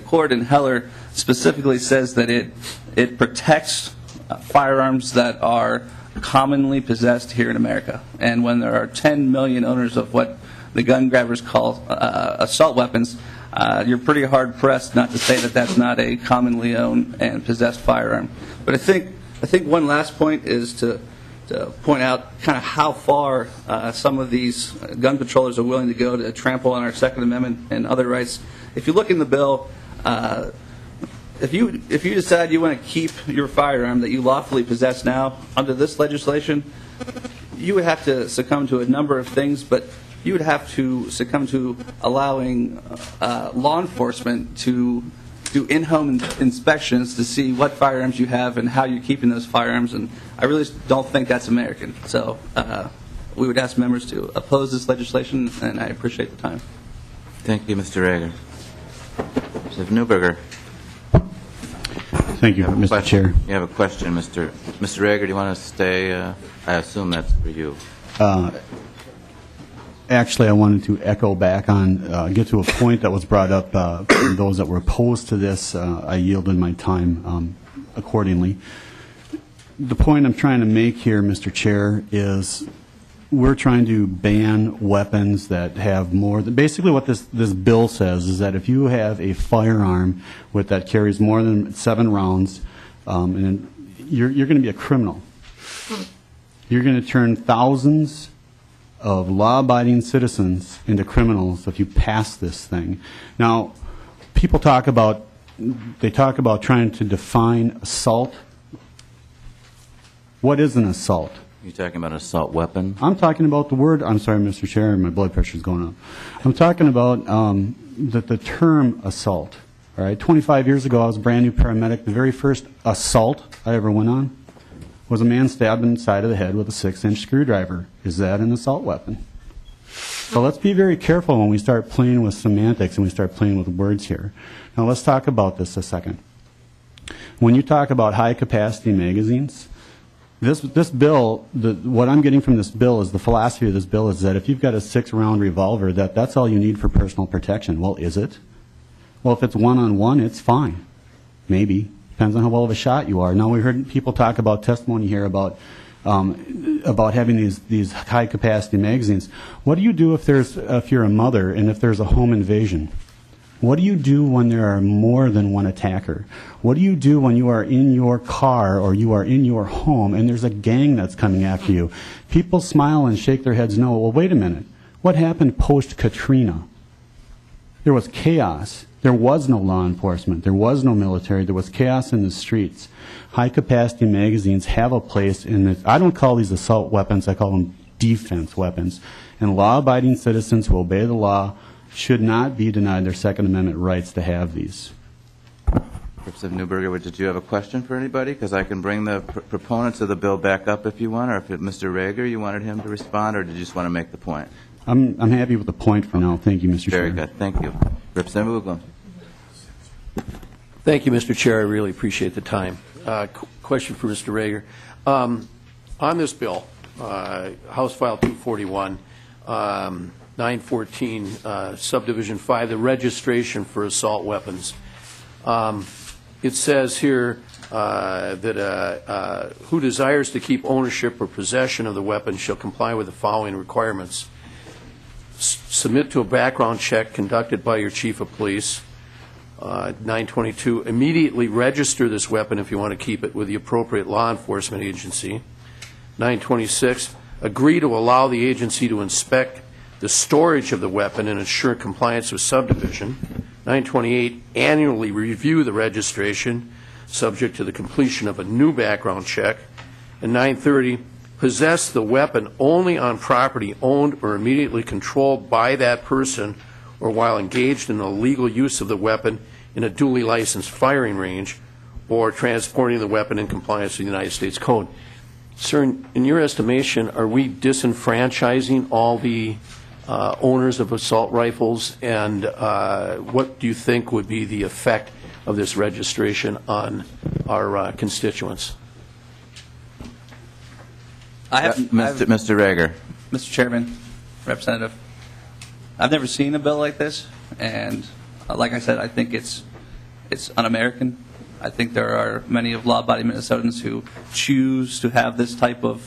court in Heller specifically says that it protects firearms that are commonly possessed here in America. And when there are 10 million owners of what the gun grabbers call assault weapons, you're pretty hard pressed not to say that that's not a commonly owned and possessed firearm. But I think one last point is to point out kind of how far some of these gun controllers are willing to go to trample on our Second Amendment and other rights. If you look in the bill, if you decide you want to keep your firearm that you lawfully possess now under this legislation, you would have to succumb to a number of things, but you would have to succumb to allowing law enforcement to do in-home inspections to see what firearms you have and how you're keeping those firearms, and I really don't think that's American. So we would ask members to oppose this legislation, and I appreciate the time. Thank you, Mr. Rager. Mr. Neuberger. Thank you, Mr. Chair. You have a question, Mr. Rager, do you want to stay? I assume that's for you. Actually, I wanted to echo back on, get to a point that was brought up from those that were opposed to this. I yielded my time accordingly. The point I'm trying to make here, Mr. Chair, is we're trying to ban weapons that have more than, basically what this bill says is that if you have a firearm that carries more than 7 rounds, and you're going to be a criminal. You're going to turn thousands of law-abiding citizens into criminals if you pass this thing. Now, people talk about trying to define assault. What is an assault? You're talking about an assault weapon? I'm talking about the word, I'm sorry, Mr. Chair, my blood pressure's going up. I'm talking about the term assault. All right, 25 years ago, I was a brand new paramedic. The very first assault I ever went on was a man stabbed in the side of the head with a 6-inch screwdriver. Is that an assault weapon? So let's be very careful when we start playing with semantics and we start playing with words here. Now let's talk about this a second. When you talk about high-capacity magazines, this bill, what I'm getting from this bill is the philosophy of this bill is that if you've got a 6-round revolver, that's all you need for personal protection. Well, is it? Well, if it's one-on-one, it's fine. Maybe. Depends on how well of a shot you are. Now, we heard people talk about testimony here about having these high-capacity magazines. What do you do if you're a mother and if there's a home invasion? What do you do when there are more than one attacker? What do you do when you are in your car or you are in your home and there's a gang that's coming after you? People smile and shake their heads no. Well, wait a minute. What happened post-Katrina? There was chaos. There was no law enforcement. There was no military. There was chaos in the streets. High-capacity magazines have a place in this. I don't call these assault weapons. I call them defense weapons. And law-abiding citizens who obey the law should not be denied their Second Amendment rights to have these. Representative Newberger, did you have a question for anybody? Because I can bring the proponents of the bill back up if you want, or if Mr. Rager, you wanted him to respond, or did you just want to make the point? I'm happy with the point for now. Thank you, Mr. Chair. Very good. Thank you. Representative Uglum. Thank you, Mr. Chair. I really appreciate the time. Question for Mr. Rager. On this bill, House File 241, 914, Subdivision 5, the registration for assault weapons. It says here that who desires to keep ownership or possession of the weapon shall comply with the following requirements. Submit to a background check conducted by your chief of police. 922, immediately register this weapon if you want to keep it with the appropriate law enforcement agency. 926, agree to allow the agency to inspect the storage of the weapon and ensure compliance with subdivision. 928, annually review the registration subject to the completion of a new background check. And 930, possess the weapon only on property owned or immediately controlled by that person or while engaged in the legal use of the weapon in a duly licensed firing range or transporting the weapon in compliance with the United States Code. Sir, in your estimation, are we disenfranchising all the owners of assault rifles, and what do you think would be the effect of this registration on our constituents? Mr. Rager. Mr. Chairman, Representative, I've never seen a bill like this, and like I said, I think it's un-American. I think there are many of law-abiding Minnesotans who choose to have this type of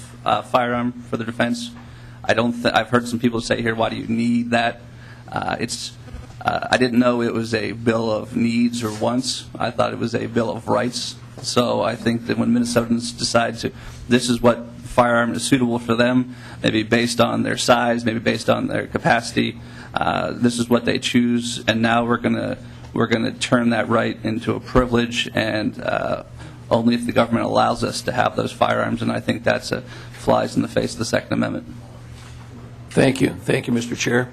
firearm for their defense. I've heard some people say here, why do you need that? I didn't know it was a bill of needs or wants. I thought it was a bill of rights. So I think that when Minnesotans decide this is what firearm is suitable for them, maybe based on their size, maybe based on their capacity, this is what they choose, and now we're going to turn that right into a privilege, and only if the government allows us to have those firearms, and I think that's flies in the face of the Second Amendment. Thank you. Thank you, Mr. Chair.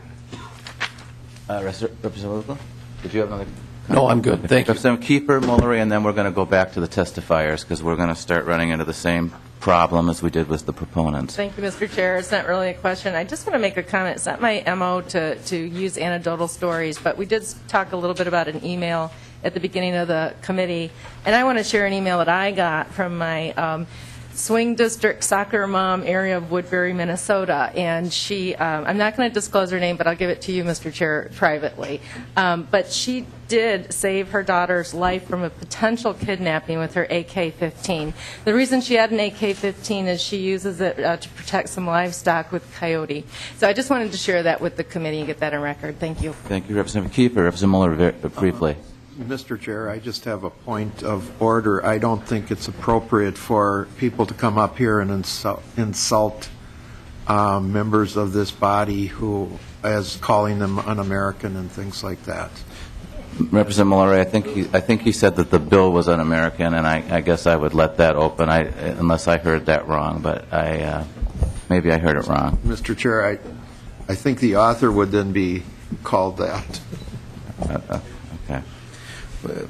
Representative Uglum, did you have another comment? No, I'm good. Thank you. Representative Keeper, Mullery, and then we're going to go back to the testifiers because we're going to start running into the same problem as we did with the proponents. Thank you, Mr. Chair. It's not really a question. I just want to make a comment. It's not my MO to use anecdotal stories, but we did talk a little bit about an email at the beginning of the committee, and I want to share an email that I got from my swing district soccer mom area of Woodbury, Minnesota, and she, I'm not going to disclose her name, but I'll give it to you, Mr. Chair, privately, but she did save her daughter's life from a potential kidnapping with her AK-15. The reason she had an AK-15 is she uses it to protect some livestock with coyote. So I just wanted to share that with the committee and get that on record. Thank you. Thank you, Representative Kiefer. Representative Muller, very briefly. Mr. Chair, I just have a point of order. I don't think it's appropriate for people to come up here and insult members of this body who, as calling them un-American and things like that. Representative Muller, I think he said that the bill was un-American, and I guess I would let that open, unless I heard that wrong, but maybe I heard it wrong. Mr. Chair, I think the author would then be called that. Okay.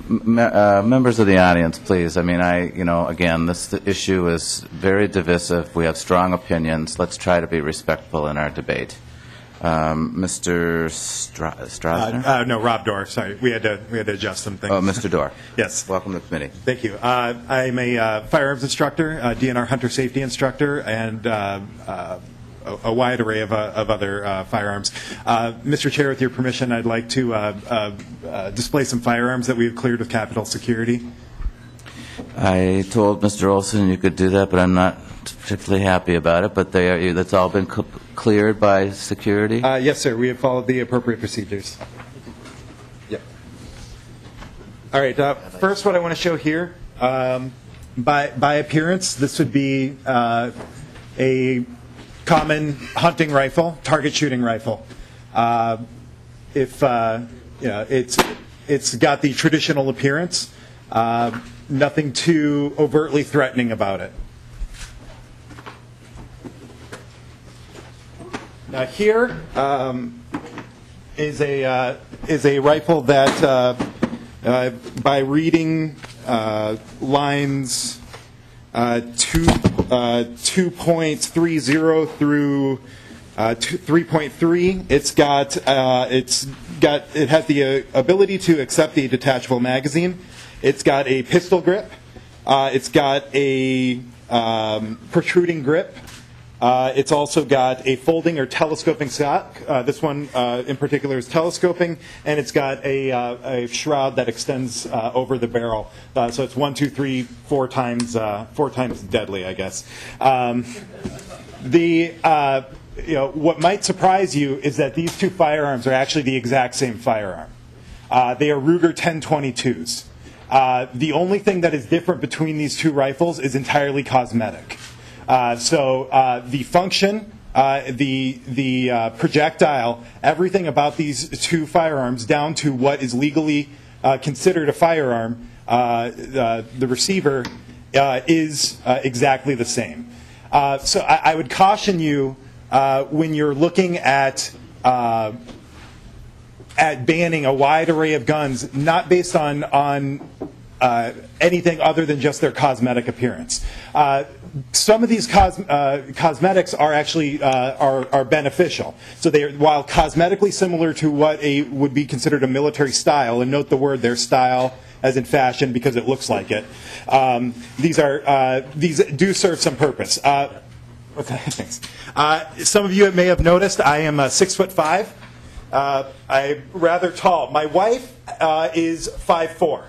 Members of the audience, please. I mean, again, this issue is very divisive. We have strong opinions. Let's try to be respectful in our debate. Mr. Strasner? No, Rob Dorr. Sorry, we had to adjust some things. Oh, Mr. Dorr. Yes. Welcome to the committee. Thank you. I'm a firearms instructor, DNR hunter safety instructor, and a wide array of other firearms. Mr. Chair, with your permission, I'd like to display some firearms that we have cleared with Capitol Security. I told Mr. Olson you could do that, but I'm not particularly happy about it. But that's all been cleared by security? Yes, sir. We have followed the appropriate procedures. Yep. All right. First, what I want to show here, by appearance, this would be a common hunting rifle, target shooting rifle. It's got the traditional appearance. Nothing too overtly threatening about it. Now here is a rifle that, by reading lines 2.30 through 3.3, it has the ability to accept a detachable magazine. It's got a pistol grip. It's got a protruding grip. It's also got a folding or telescoping stock. This one in particular is telescoping, and it's got a shroud that extends over the barrel. So it's 1, 2, 3, 4 times deadly, I guess. What might surprise you is that these two firearms are actually the exact same firearm. They are Ruger 1022s. The only thing that is different between these two rifles is entirely cosmetic. The function, the projectile, everything about these two firearms, down to what is legally considered a firearm, the receiver, is exactly the same. So I would caution you when you're looking at banning a wide array of guns, not based on anything other than just their cosmetic appearance. Some of these cosmetics are actually are beneficial. So they are, while cosmetically similar to what would be considered a military style, and note the word their style as in fashion because it looks like it. These do serve some purpose. Okay, thanks. Some of you may have noticed I am 6'5". I'm rather tall. My wife is 5'4".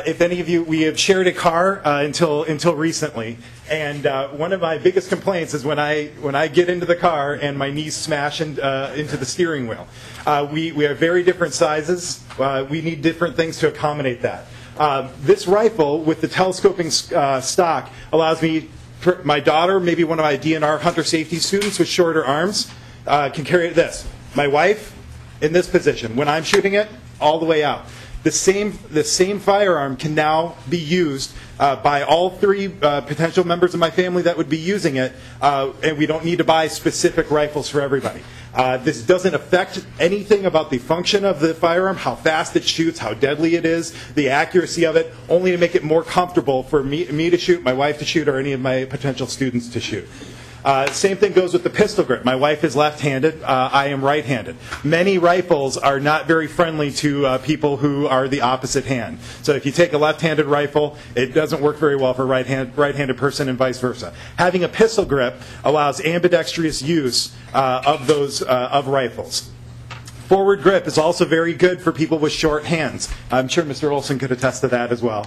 If any of you, we have shared a car until recently, and one of my biggest complaints is when I get into the car and my knees smash into the steering wheel. We have very different sizes. We need different things to accommodate that. This rifle with the telescoping stock allows me, my daughter, maybe one of my DNR hunter safety students with shorter arms, can carry this. My wife, in this position, when I'm shooting it, all the way out. The same firearm can now be used by all three potential members of my family that would be using it, and we don't need to buy specific rifles for everybody. This doesn't affect anything about the function of the firearm, how fast it shoots, how deadly it is, the accuracy of it, only to make it more comfortable for me to shoot, my wife to shoot, or any of my potential students to shoot. Same thing goes with the pistol grip. My wife is left-handed. I am right-handed. Many rifles are not very friendly to people who are the opposite hand. So if you take a left-handed rifle, it doesn't work very well for a right-handed person and vice versa. Having a pistol grip allows ambidextrous use of rifles. Forward grip is also very good for people with short hands. I'm sure Mr. Olson could attest to that as well.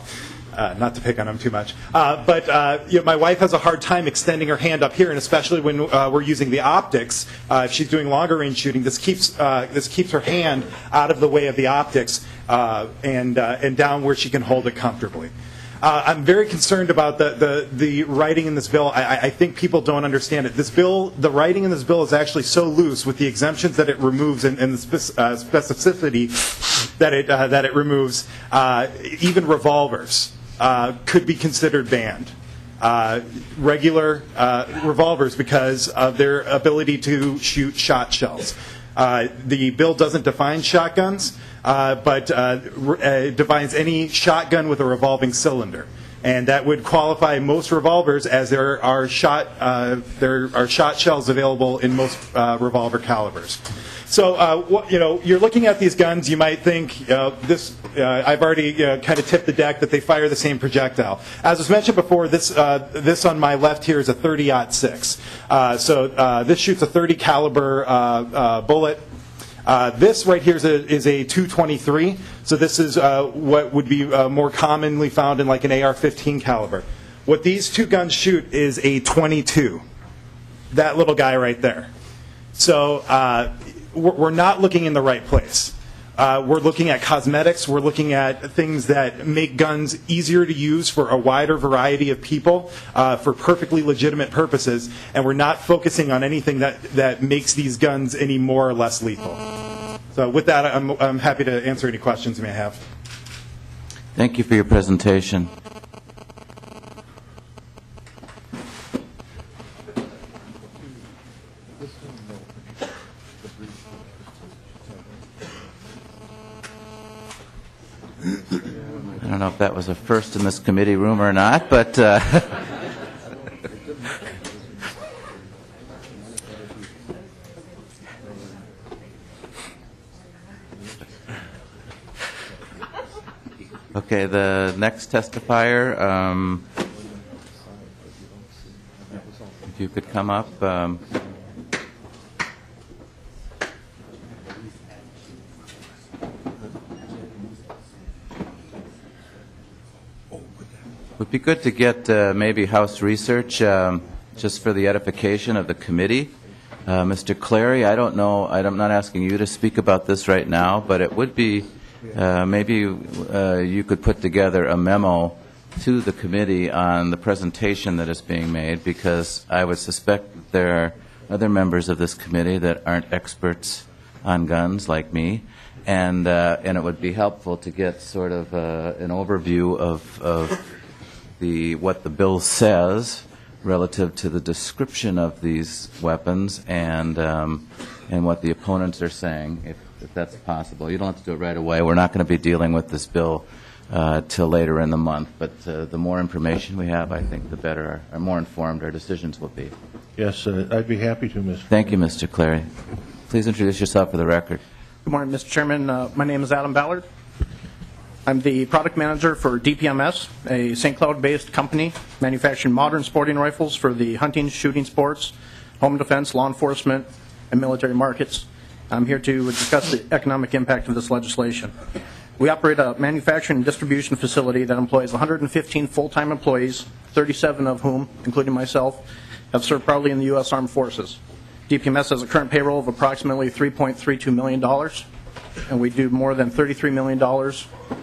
Not to pick on him too much. But my wife has a hard time extending her hand up here, and especially when we're using the optics, if she's doing longer range shooting, this keeps her hand out of the way of the optics and down where she can hold it comfortably. I'm very concerned about the writing in this bill. I think people don't understand it. The writing in this bill is actually so loose with the exemptions that it removes and the specificity that it removes. Even revolvers could be considered banned. Regular revolvers, because of their ability to shoot shot shells. The bill doesn't define shotguns, but defines any shotgun with a revolving cylinder. And that would qualify most revolvers, as there are shot shells available in most revolver calibers. So, you're looking at these guns, you might think, I've already kind of tipped the deck that they fire the same projectile. As was mentioned before, this on my left here is a 30-06. So this shoots a 30 caliber bullet. This right here is a 223. So this is what would be more commonly found in like an AR-15 caliber. What these two guns shoot is a 22. That little guy right there. So we're not looking in the right place. We're looking at cosmetics. We're looking at things that make guns easier to use for a wider variety of people for perfectly legitimate purposes, and we're not focusing on anything that makes these guns any more or less lethal. So with that, I'm happy to answer any questions you may have. Thank you for your presentation. I don't know if that was a first in this committee room or not, but okay, the next testifier, if you could come up. Would be good to get maybe House research just for the edification of the committee. Mr. Clary, I don't know, I'm not asking you to speak about this right now, but it would be maybe you could put together a memo to the committee on the presentation that is being made, because I would suspect there are other members of this committee that aren't experts on guns like me, and it would be helpful to get sort of an overview of what the bill says relative to the description of these weapons and what the opponents are saying, if that's possible. You don't have to do it right away. We're not going to be dealing with this bill till later in the month, but the more information we have, I think the better, or more informed our decisions will be. Yes, I'd be happy to, Mr. Thank you, Mr. Clary. Please introduce yourself for the record. Good morning, Mr. Chairman. My name is Adam Ballard. I'm the product manager for DPMS, a St. Cloud-based company manufacturing modern sporting rifles for the hunting, shooting sports, home defense, law enforcement, and military markets. I'm here to discuss the economic impact of this legislation. We operate a manufacturing and distribution facility that employs 115 full-time employees, 37 of whom, including myself, have served proudly in the U.S. Armed Forces. DPMS has a current payroll of approximately $3.32 million, and we do more than $33 million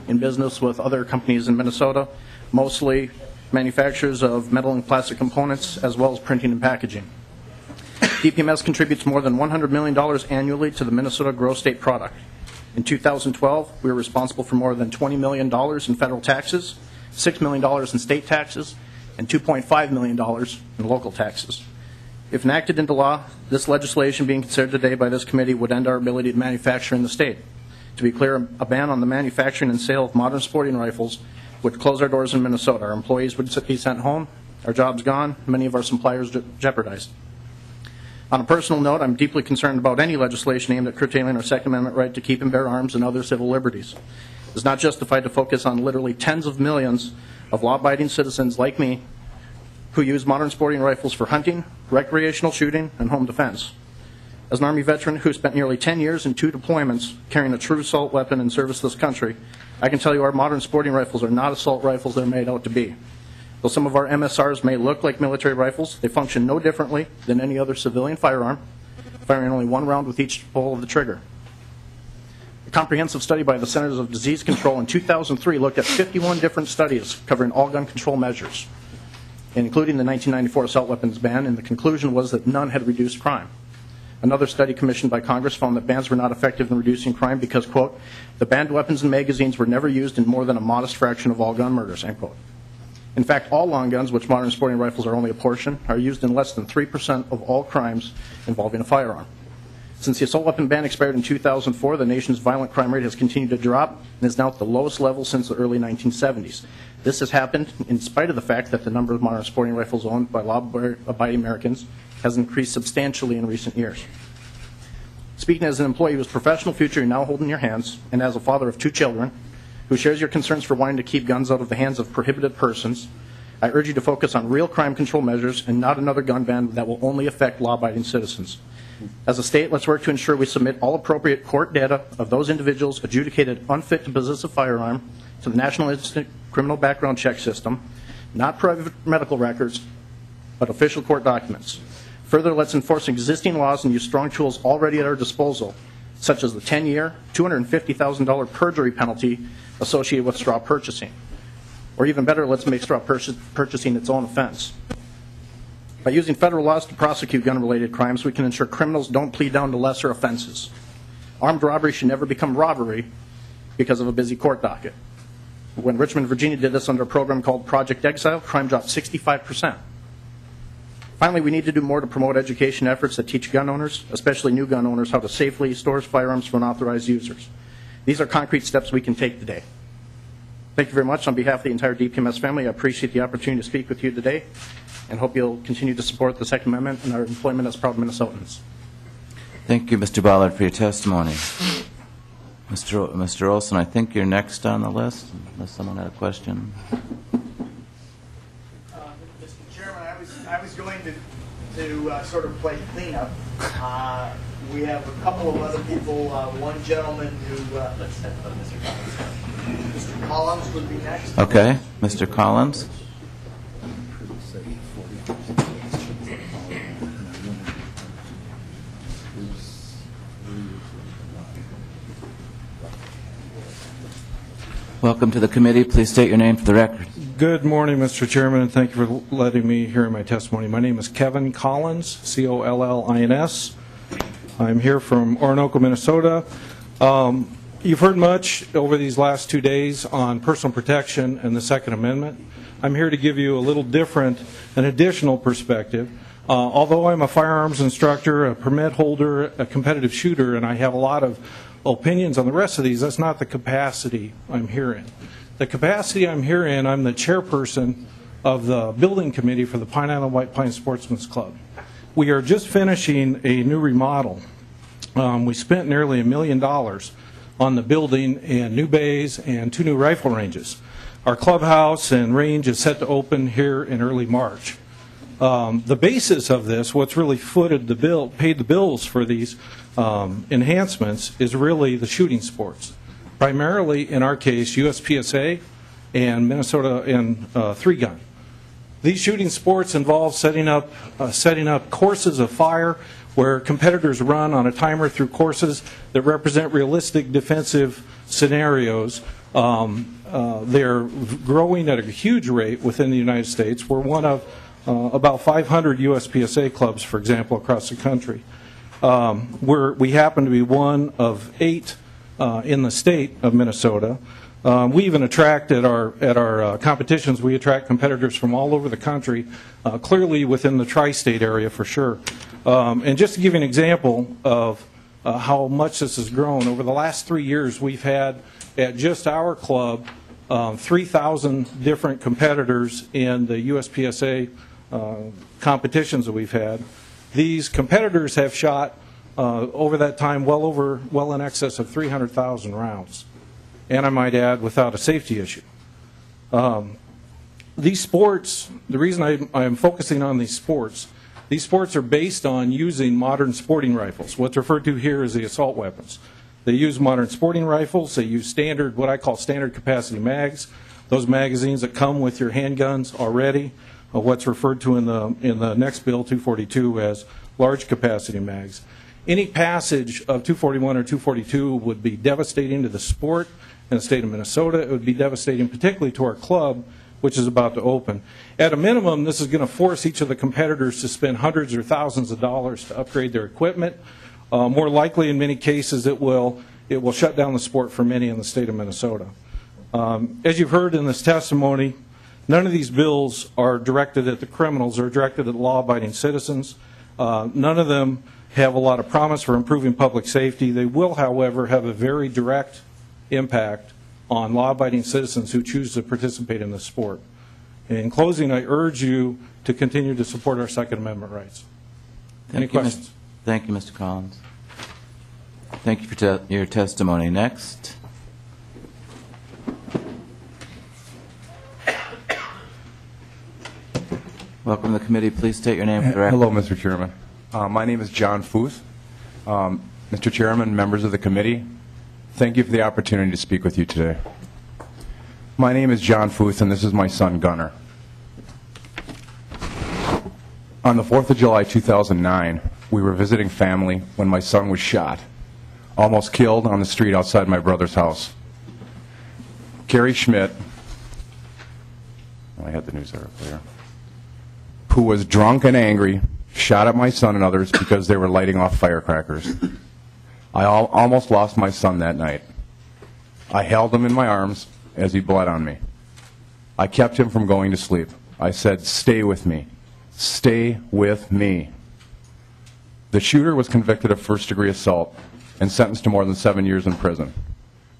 in business with other companies in Minnesota, mostly manufacturers of metal and plastic components, as well as printing and packaging. DPMS contributes more than $100 million annually to the Minnesota gross state product. In 2012, we were responsible for more than $20 million in federal taxes, $6 million in state taxes, and $2.5 million in local taxes. If enacted into law, this legislation being considered today by this committee would end our ability to manufacture in the state. To be clear, a ban on the manufacturing and sale of modern sporting rifles would close our doors in Minnesota. Our employees would be sent home, our jobs gone, many of our suppliers jeopardized. On a personal note, I'm deeply concerned about any legislation aimed at curtailing our Second Amendment right to keep and bear arms and other civil liberties. It's not justified to focus on literally tens of millions of law-abiding citizens like me who use modern sporting rifles for hunting, recreational shooting, and home defense. As an Army veteran who spent nearly 10 years in 2 deployments carrying a true assault weapon in service to this country, I can tell you our modern sporting rifles are not assault rifles they're made out to be. Though some of our MSRs may look like military rifles, they function no differently than any other civilian firearm, firing only 1 round with each pull of the trigger. A comprehensive study by the Centers of Disease Control in 2003 looked at 51 different studies covering all gun control measures, including the 1994 assault weapons ban, and the conclusion was that none had reduced crime. Another study commissioned by Congress found that bans were not effective in reducing crime because, quote, the banned weapons and magazines were never used in more than a modest fraction of all gun murders, end quote. In fact, all long guns, which modern sporting rifles are only a portion, are used in less than 3% of all crimes involving a firearm. Since the assault weapon ban expired in 2004, the nation's violent crime rate has continued to drop and is now at the lowest level since the early 1970s. This has happened in spite of the fact that the number of modern sporting rifles owned by law-abiding Americans has increased substantially in recent years. Speaking as an employee whose professional future you now hold in your hands, and as a father of 2 children, who shares your concerns for wanting to keep guns out of the hands of prohibited persons, I urge you to focus on real crime control measures and not another gun ban that will only affect law-abiding citizens. As a state, let's work to ensure we submit all appropriate court data of those individuals adjudicated unfit to possess a firearm to the National Instant Criminal Background Check System, not private medical records, but official court documents. Further, let's enforce existing laws and use strong tools already at our disposal, such as the 10-year, $250,000 perjury penalty associated with straw purchasing. Or even better, let's make straw purchasing its own offense. By using federal laws to prosecute gun-related crimes, we can ensure criminals don't plead down to lesser offenses. Armed robbery should never become robbery because of a busy court docket. When Richmond, Virginia did this under a program called Project Exile, crime dropped 65%. Finally, we need to do more to promote education efforts that teach gun owners, especially new gun owners, how to safely store firearms for unauthorized users. These are concrete steps we can take today. Thank you very much. On behalf of the entire DPMS family, I appreciate the opportunity to speak with you today and hope you'll continue to support the Second Amendment and our employment as proud Minnesotans. Thank you, Mr. Ballard, for your testimony. Mr. Olson, I think you're next on the list, unless someone had a question. Mr. Chairman, I was going to sort of play cleanup. We have a couple of other people. One gentleman who, let's have Mr. Collins. Mr. Collins would be next. Okay, Mr. Collins. Welcome to the committee. Please state your name for the record. Good morning, Mr. Chairman, and thank you for letting me hear my testimony. My name is Kevin Collins, C-O-L-L-I-N-S. I'm here from Orinoco, Minnesota. You've heard much over these last 2 days on personal protection and the Second Amendment. I'm here to give you a little different, an additional perspective. Although I'm a firearms instructor, a permit holder, a competitive shooter, and I have a lot of opinions on the rest of these, that's not the capacity I'm here in. The capacity I'm here in, I'm the chairperson of the building committee for the Pine Island White Pine Sportsman's Club. We are just finishing a new remodel. We spent nearly $1 million on the building and new bays and 2 new rifle ranges. Our clubhouse and range is set to open here in early March. The basis of this, what's really paid the bills for these enhancements, is really the shooting sports. Primarily, in our case, USPSA and Minnesota and 3-gun. These shooting sports involve setting up courses of fire where competitors run on a timer through courses that represent realistic defensive scenarios. They're growing at a huge rate within the United States. We're one of about 500 USPSA clubs, for example, across the country. We happen to be one of 8 in the state of Minnesota. We even attract at our competitions, we attract competitors from all over the country, clearly within the tri-state area for sure. And just to give you an example of how much this has grown, over the last 3 years we've had at just our club 3,000 different competitors in the USPSA competitions that we've had. These competitors have shot over that time well in excess of 300,000 rounds. And I might add, without a safety issue. These sports, the reason I'm focusing on these sports are based on using modern sporting rifles. What's referred to here is the assault weapons. They use modern sporting rifles. They use standard, what I call standard capacity mags. Those magazines that come with your handguns already, what's referred to in the next bill, 242, as large capacity mags. Any passage of 241 or 242 would be devastating to the sport in the state of Minnesota. It would be devastating particularly to our club, which is about to open. At a minimum, this is going to force each of the competitors to spend hundreds or thousands of dollars to upgrade their equipment. More likely, in many cases, it will shut down the sport for many in the state of Minnesota. As you've heard in this testimony, none of these bills are directed at the criminals or directed at law-abiding citizens. None of them have a lot of promise for improving public safety. They will, however, have a very direct impact on law-abiding citizens who choose to participate in this sport. In closing, I urge you to continue to support our Second Amendment rights. Any questions? Thank you, Mr. Collins. Thank you for your testimony. Next. Welcome to the committee. Please state your name for the record. Hello, Mr. Chairman. My name is John Futh. Mr. Chairman, members of the committee, thank you for the opportunity to speak with you today. My name is John Futh, and this is my son, Gunnar. On the 4th of July, 2009, we were visiting family when my son was shot, almost killed on the street outside my brother's house. Gary Schmidt, I had the news there earlier, who was drunk and angry, shot at my son and others because they were lighting off firecrackers. I almost lost my son that night. I held him in my arms as he bled on me. I kept him from going to sleep. I said, "Stay with me. Stay with me." The shooter was convicted of first-degree assault and sentenced to more than 7 years in prison.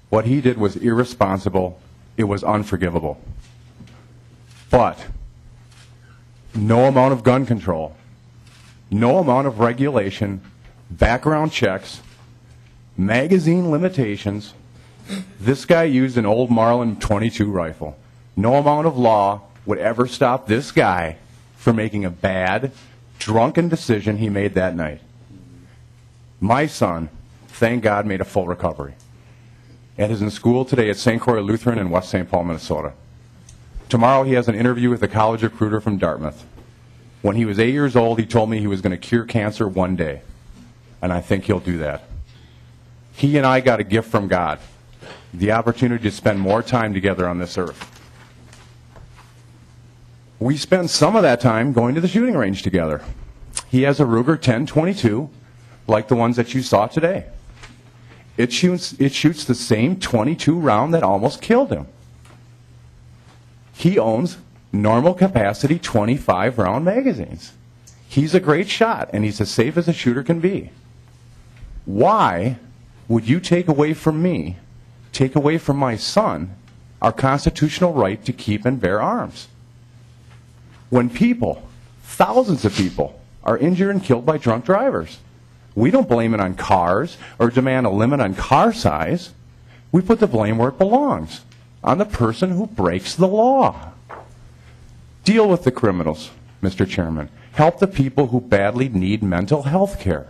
What he did was irresponsible. It was unforgivable. But no amount of gun control, no amount of regulation, background checks, magazine limitations. This guy used an old Marlin .22 rifle. No amount of law would ever stop this guy from making a bad, drunken decision he made that night. My son, thank God, made a full recovery and is in school today at St. Croix Lutheran in West St. Paul, Minnesota. Tomorrow he has an interview with a college recruiter from Dartmouth. When he was 8 years old, he told me he was going to cure cancer one day, and I think he'll do that. He and I got a gift from God, the opportunity to spend more time together on this earth. We spend some of that time going to the shooting range together. He has a Ruger 10-22, like the ones that you saw today. It shoots the same .22 round that almost killed him. He owns normal capacity 25 round magazines. He's a great shot, and he's as safe as a shooter can be. Why would you take away from me, take away from my son, our constitutional right to keep and bear arms? When people, thousands of people, are injured and killed by drunk drivers, we don't blame it on cars or demand a limit on car size. We put the blame where it belongs, on the person who breaks the law. Deal with the criminals, Mr. Chairman. Help the people who badly need mental health care.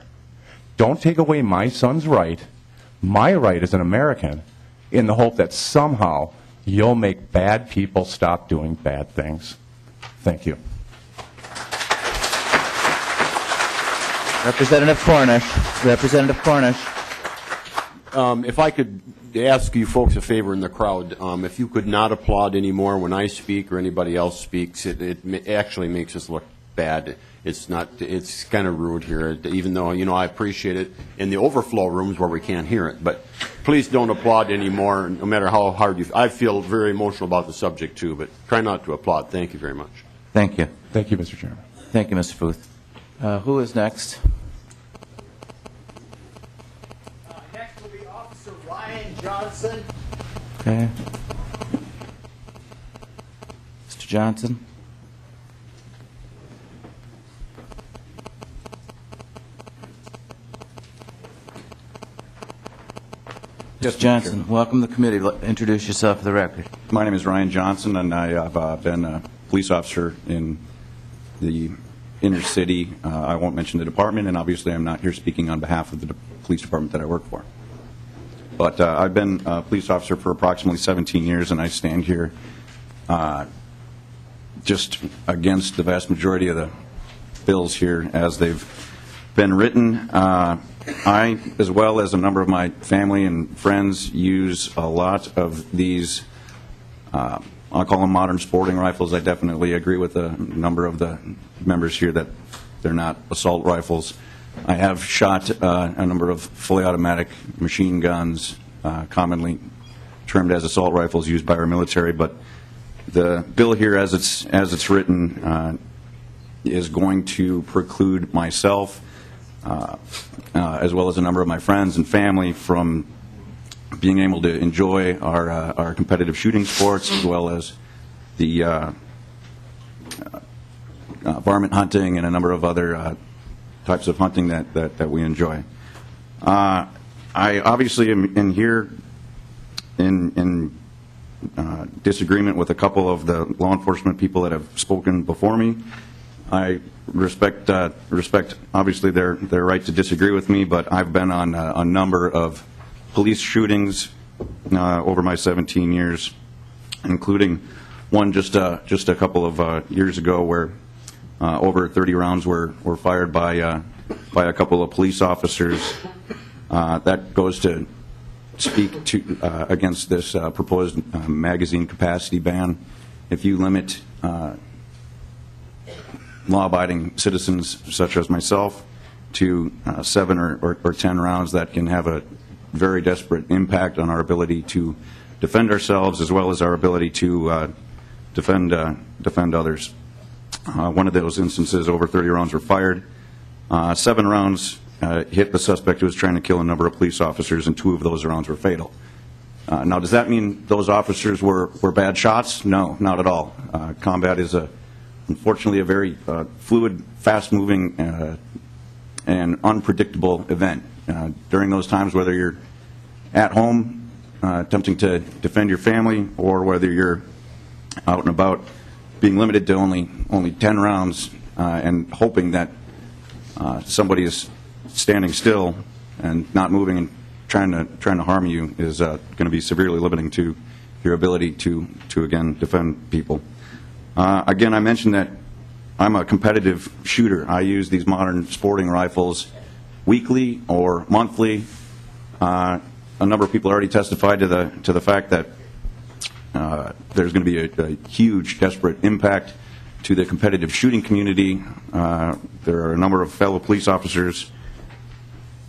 Don't take away my son's right, my right as an American, in the hope that somehow you'll make bad people stop doing bad things. Thank you. Representative Cornish. Representative Cornish. If I could ask you folks a favor in the crowd, if you could not applaud anymore when I speak or anybody else speaks, it actually makes us look bad. It's kind of rude here, even though, I appreciate it in the overflow rooms where we can't hear it. But please don't applaud anymore, no matter how hard I feel very emotional about the subject, too, but try not to applaud. Thank you very much. Thank you. Thank you, Mr. Chairman. Thank you, Mr. Futh. Who is next? Next will be Officer Ryan Johnson. Okay. Mr. Johnson. Yes, Mr. Johnson, welcome to the committee. Introduce yourself for the record. My name is Ryan Johnson, and I have been a police officer in the inner city. I won't mention the department, and obviously I'm not here speaking on behalf of the police department that I work for. But I've been a police officer for approximately 17 years, and I stand here just against the vast majority of the bills here as they've been written. I, as well as a number of my family and friends, use a lot of these, I'll call them modern sporting rifles. I definitely agree with a number of the members here that they're not assault rifles. I have shot a number of fully automatic machine guns, commonly termed as assault rifles used by our military, but the bill here as it's written is going to preclude myself as well as a number of my friends and family from being able to enjoy our competitive shooting sports, as well as the varmint hunting and a number of other types of hunting that we enjoy. I obviously am in here in disagreement with a couple of the law enforcement people that have spoken before me. I respect obviously their right to disagree with me, but I've been on a number of police shootings over my 17 years, including one just a couple of years ago where over 30 rounds were fired by a couple of police officers. That goes to speak to against this proposed magazine capacity ban. If you limit law-abiding citizens such as myself to 7 or 10 rounds, that can have a very desperate impact on our ability to defend ourselves as well as our ability to defend others. One of those instances, over 30 rounds were fired. 7 rounds hit the suspect who was trying to kill a number of police officers, and 2 of those rounds were fatal. Now, does that mean those officers were bad shots? No, not at all. Combat is unfortunately a very fluid, fast-moving, and unpredictable event. During those times, whether you're at home attempting to defend your family, or whether you're out and about being limited to only 10 rounds and hoping that somebody is standing still and not moving and trying to harm you, is going to be severely limiting to your ability to again defend people. Again, I mentioned that I'm a competitive shooter. I use these modern sporting rifles weekly or monthly. A number of people already testified to the fact that there's going to be a huge, desperate impact to the competitive shooting community. There are a number of fellow police officers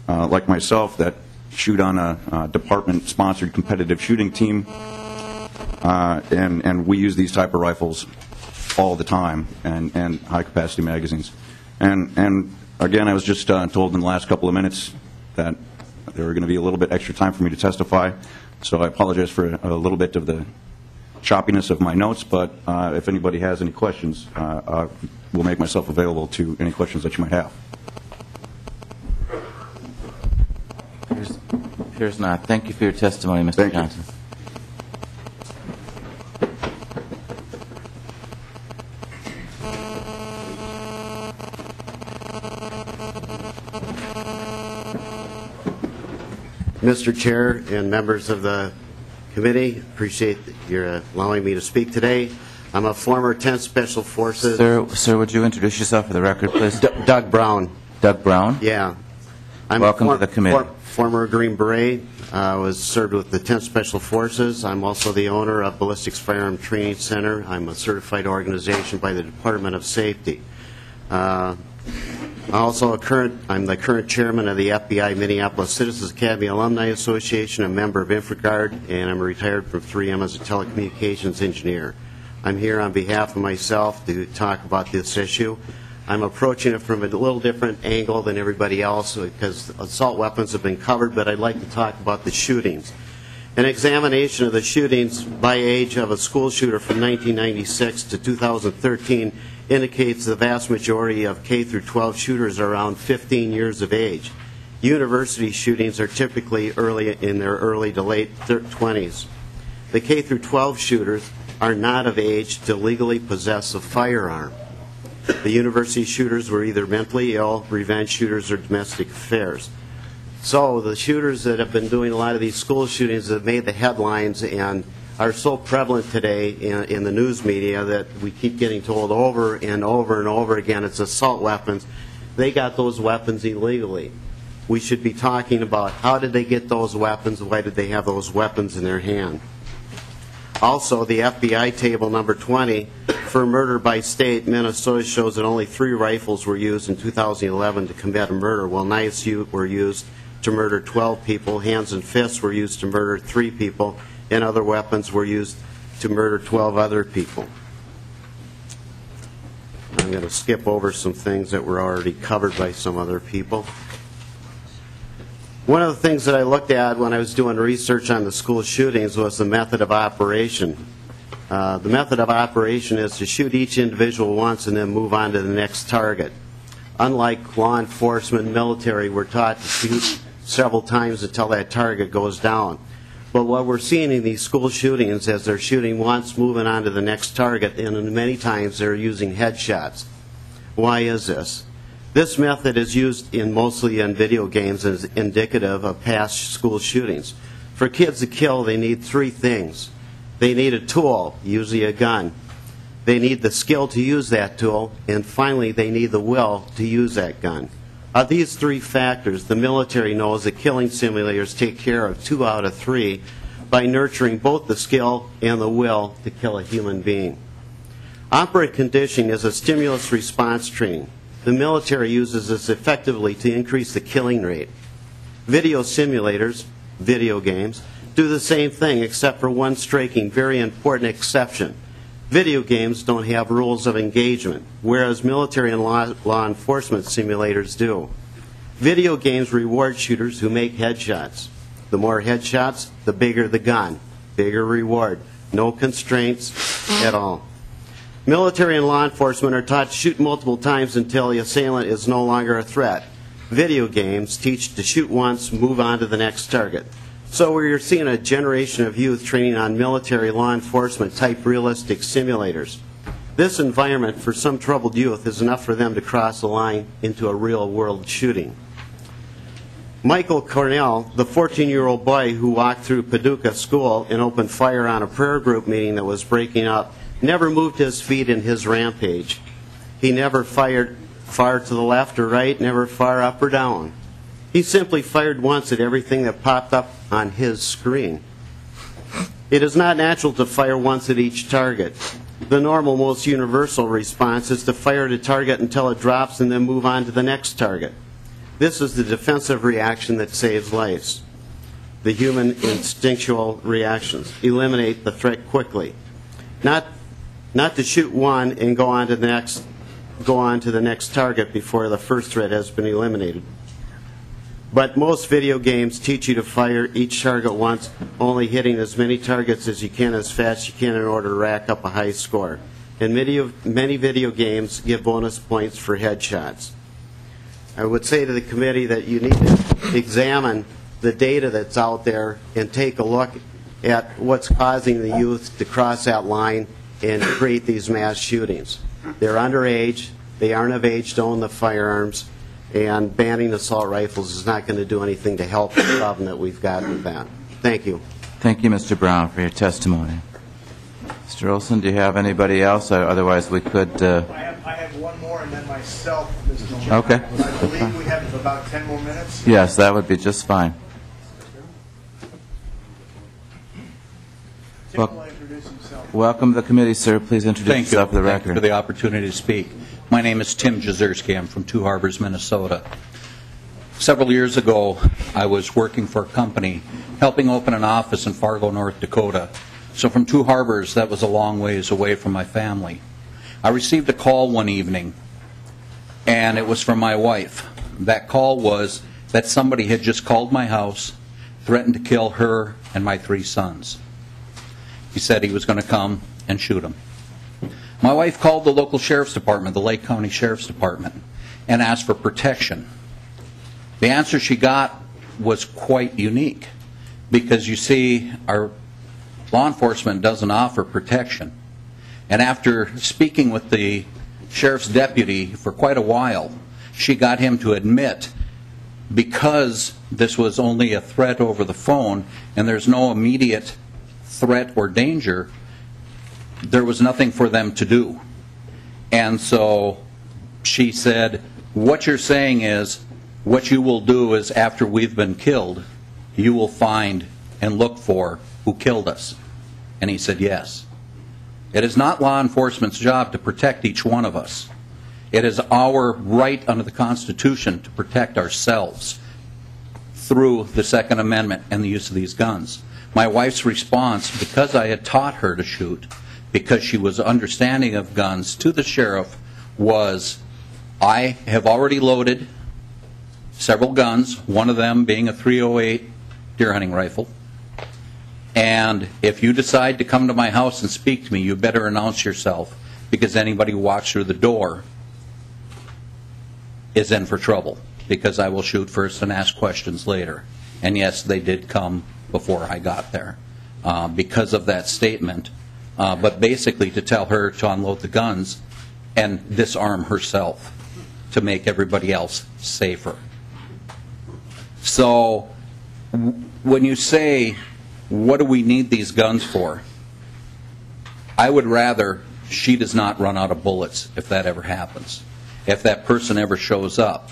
like myself that shoot on a department-sponsored competitive shooting team, and we use these type of rifles all the time, and high-capacity magazines. And again, I was just told in the last couple of minutes that there were going to be a little bit extra time for me to testify, so I apologize for a little bit of the choppiness of my notes, but if anybody has any questions, I will make myself available to any questions that you might have. Here's not. Thank you for your testimony, Mr. Johnson. Mr. Chair and members of the committee, appreciate your allowing me to speak today. I'm a former 10th Special Forces. Sir, would you introduce yourself for the record, please? Doug Brown. Doug Brown? Yeah. Welcome to the committee. Former Green Beret. Was served with the 10th Special Forces. I'm also the owner of Ballistics Firearm Training Center. I'm a certified organization by the Department of Safety. I'm the current chairman of the FBI Minneapolis Citizens Academy Alumni Association, a member of InfraGard, and I'm retired from 3M as a telecommunications engineer. I'm here on behalf of myself to talk about this issue. I'm approaching it from a little different angle than everybody else because assault weapons have been covered, but I'd like to talk about the shootings. An examination of the shootings by age of a school shooter from 1996 to 2013 indicates the vast majority of K through 12 shooters are around 15 years of age. University shootings are typically in their early to late 20s. The K through 12 shooters are not of age to legally possess a firearm. The university shooters were either mentally ill, revenge shooters, or domestic affairs. So the shooters that have been doing a lot of these school shootings have made the headlines and are so prevalent today in the news media that we keep getting told over and over and over again it's assault weapons. They got those weapons illegally. We should be talking about how did they get those weapons, why did they have those weapons in their hand. Also, the FBI table number 20 for murder by state, Minnesota shows that only 3 rifles were used in 2011 to commit a murder, while knives were used to murder 12 people, hands and fists were used to murder 3 people, and other weapons were used to murder 12 other people. I'm going to skip over some things that were already covered by some other people. One of the things that I looked at when I was doing research on the school shootings was the method of operation. The method of operation is to shoot each individual once and then move on to the next target. Unlike law enforcement, military, we're taught to shoot several times until that target goes down. But what we're seeing in these school shootings is they're shooting once, moving on to the next target, and many times they're using headshots. Why is this? This method is used mostly in video games as indicative of past school shootings. For kids to kill, they need 3 things. They need a tool, usually a gun. They need the skill to use that tool, and finally, they need the will to use that gun. Of these 3 factors, the military knows that killing simulators take care of 2 out of 3 by nurturing both the skill and the will to kill a human being. Operant conditioning is a stimulus response training. The military uses this effectively to increase the killing rate. Video simulators, video games, do the same thing except for one striking, very important exception. Video games don't have rules of engagement, whereas military and law enforcement simulators do. Video games reward shooters who make headshots. The more headshots, the bigger the gun, bigger reward, no constraints at all. Military and law enforcement are taught to shoot multiple times until the assailant is no longer a threat. Video games teach to shoot once, move on to the next target. So we're seeing a generation of youth training on military law enforcement type realistic simulators. This environment for some troubled youth is enough for them to cross the line into a real world shooting. Michael Cornell, the 14-year-old boy who walked through Paducah School and opened fire on a prayer group meeting that was breaking up, never moved his feet in his rampage. He never fired far to the left or right, never far up or down. He simply fired once at everything that popped up on his screen. It is not natural to fire once at each target. The normal, most universal response is to fire at a target until it drops and then move on to the next target. This is the defensive reaction that saves lives. The human instinctual reactions eliminate the threat quickly. Not to shoot one and go on to the next target before the first threat has been eliminated. But most video games teach you to fire each target once, only hitting as many targets as you can as fast as you can in order to rack up a high score. And many video games give bonus points for headshots. I would say to the committee that you need to examine the data that's out there and take a look at what's causing the youth to cross that line and create these mass shootings. They're underage, they aren't of age to own the firearms, and banning assault rifles is not going to do anything to help the problem that we've got with that. Thank you. Thank you, Mr. Brown, for your testimony. Mr. Olson, do you have anybody else? Otherwise, we could... I have one more and then myself, Mr. Chairman. Okay. I believe we have about 10 more minutes. Yes, that would be just fine. Tim will introduce himself. Welcome to the committee, sir. Please introduce yourself for the record. Thank you for the opportunity to speak. My name is Tim Jazierski. I'm from Two Harbors, Minnesota. Several years ago, I was working for a company helping open an office in Fargo, North Dakota. So from Two Harbors, that was a long ways away from my family. I received a call one evening, and it was from my wife. That call was that somebody had just called my house, threatened to kill her and my 3 sons. He said he was going to come and shoot them. My wife called the local sheriff's department, the Lake County Sheriff's Department, and asked for protection. The answer she got was quite unique because, you see, our law enforcement doesn't offer protection. And after speaking with the sheriff's deputy for quite a while, she got him to admit, because this was only a threat over the phone and there's no immediate threat or danger, there was nothing for them to do. And so she said, what you're saying is, what you will do is after we've been killed, you will find and look for who killed us. And he said, yes. It is not law enforcement's job to protect each one of us. It is our right under the Constitution to protect ourselves through the Second Amendment and the use of these guns. My wife's response, because I had taught her to shoot, because she was understanding of guns, to the sheriff was, I have already loaded several guns, one of them being a .308 deer hunting rifle, and if you decide to come to my house and speak to me, you better announce yourself, because anybody who walks through the door is in for trouble, because I will shoot first and ask questions later. And yes, they did come before I got there because of that statement, but basically to tell her to unload the guns and disarm herself to make everybody else safer. So when you say, what do we need these guns for? I would rather she does not run out of bullets if that ever happens. If that person ever shows up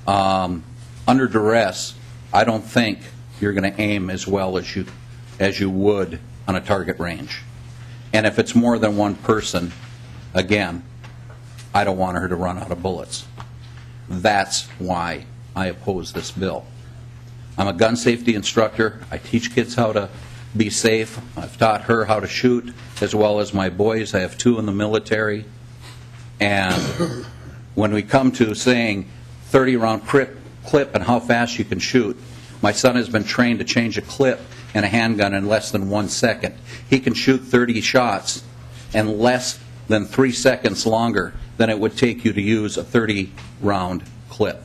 under duress, I don't think you're going to aim as well as you would on a target range. And if it's more than one person, again, I don't want her to run out of bullets. That's why I oppose this bill. I'm a gun safety instructor. I teach kids how to be safe. I've taught her how to shoot, as well as my boys. I have 2 in the military. And when we come to saying 30-round clip and how fast you can shoot, my son has been trained to change a clip in a handgun in less than 1 second. He can shoot 30 shots in less than 3 seconds longer than it would take you to use a 30-round clip.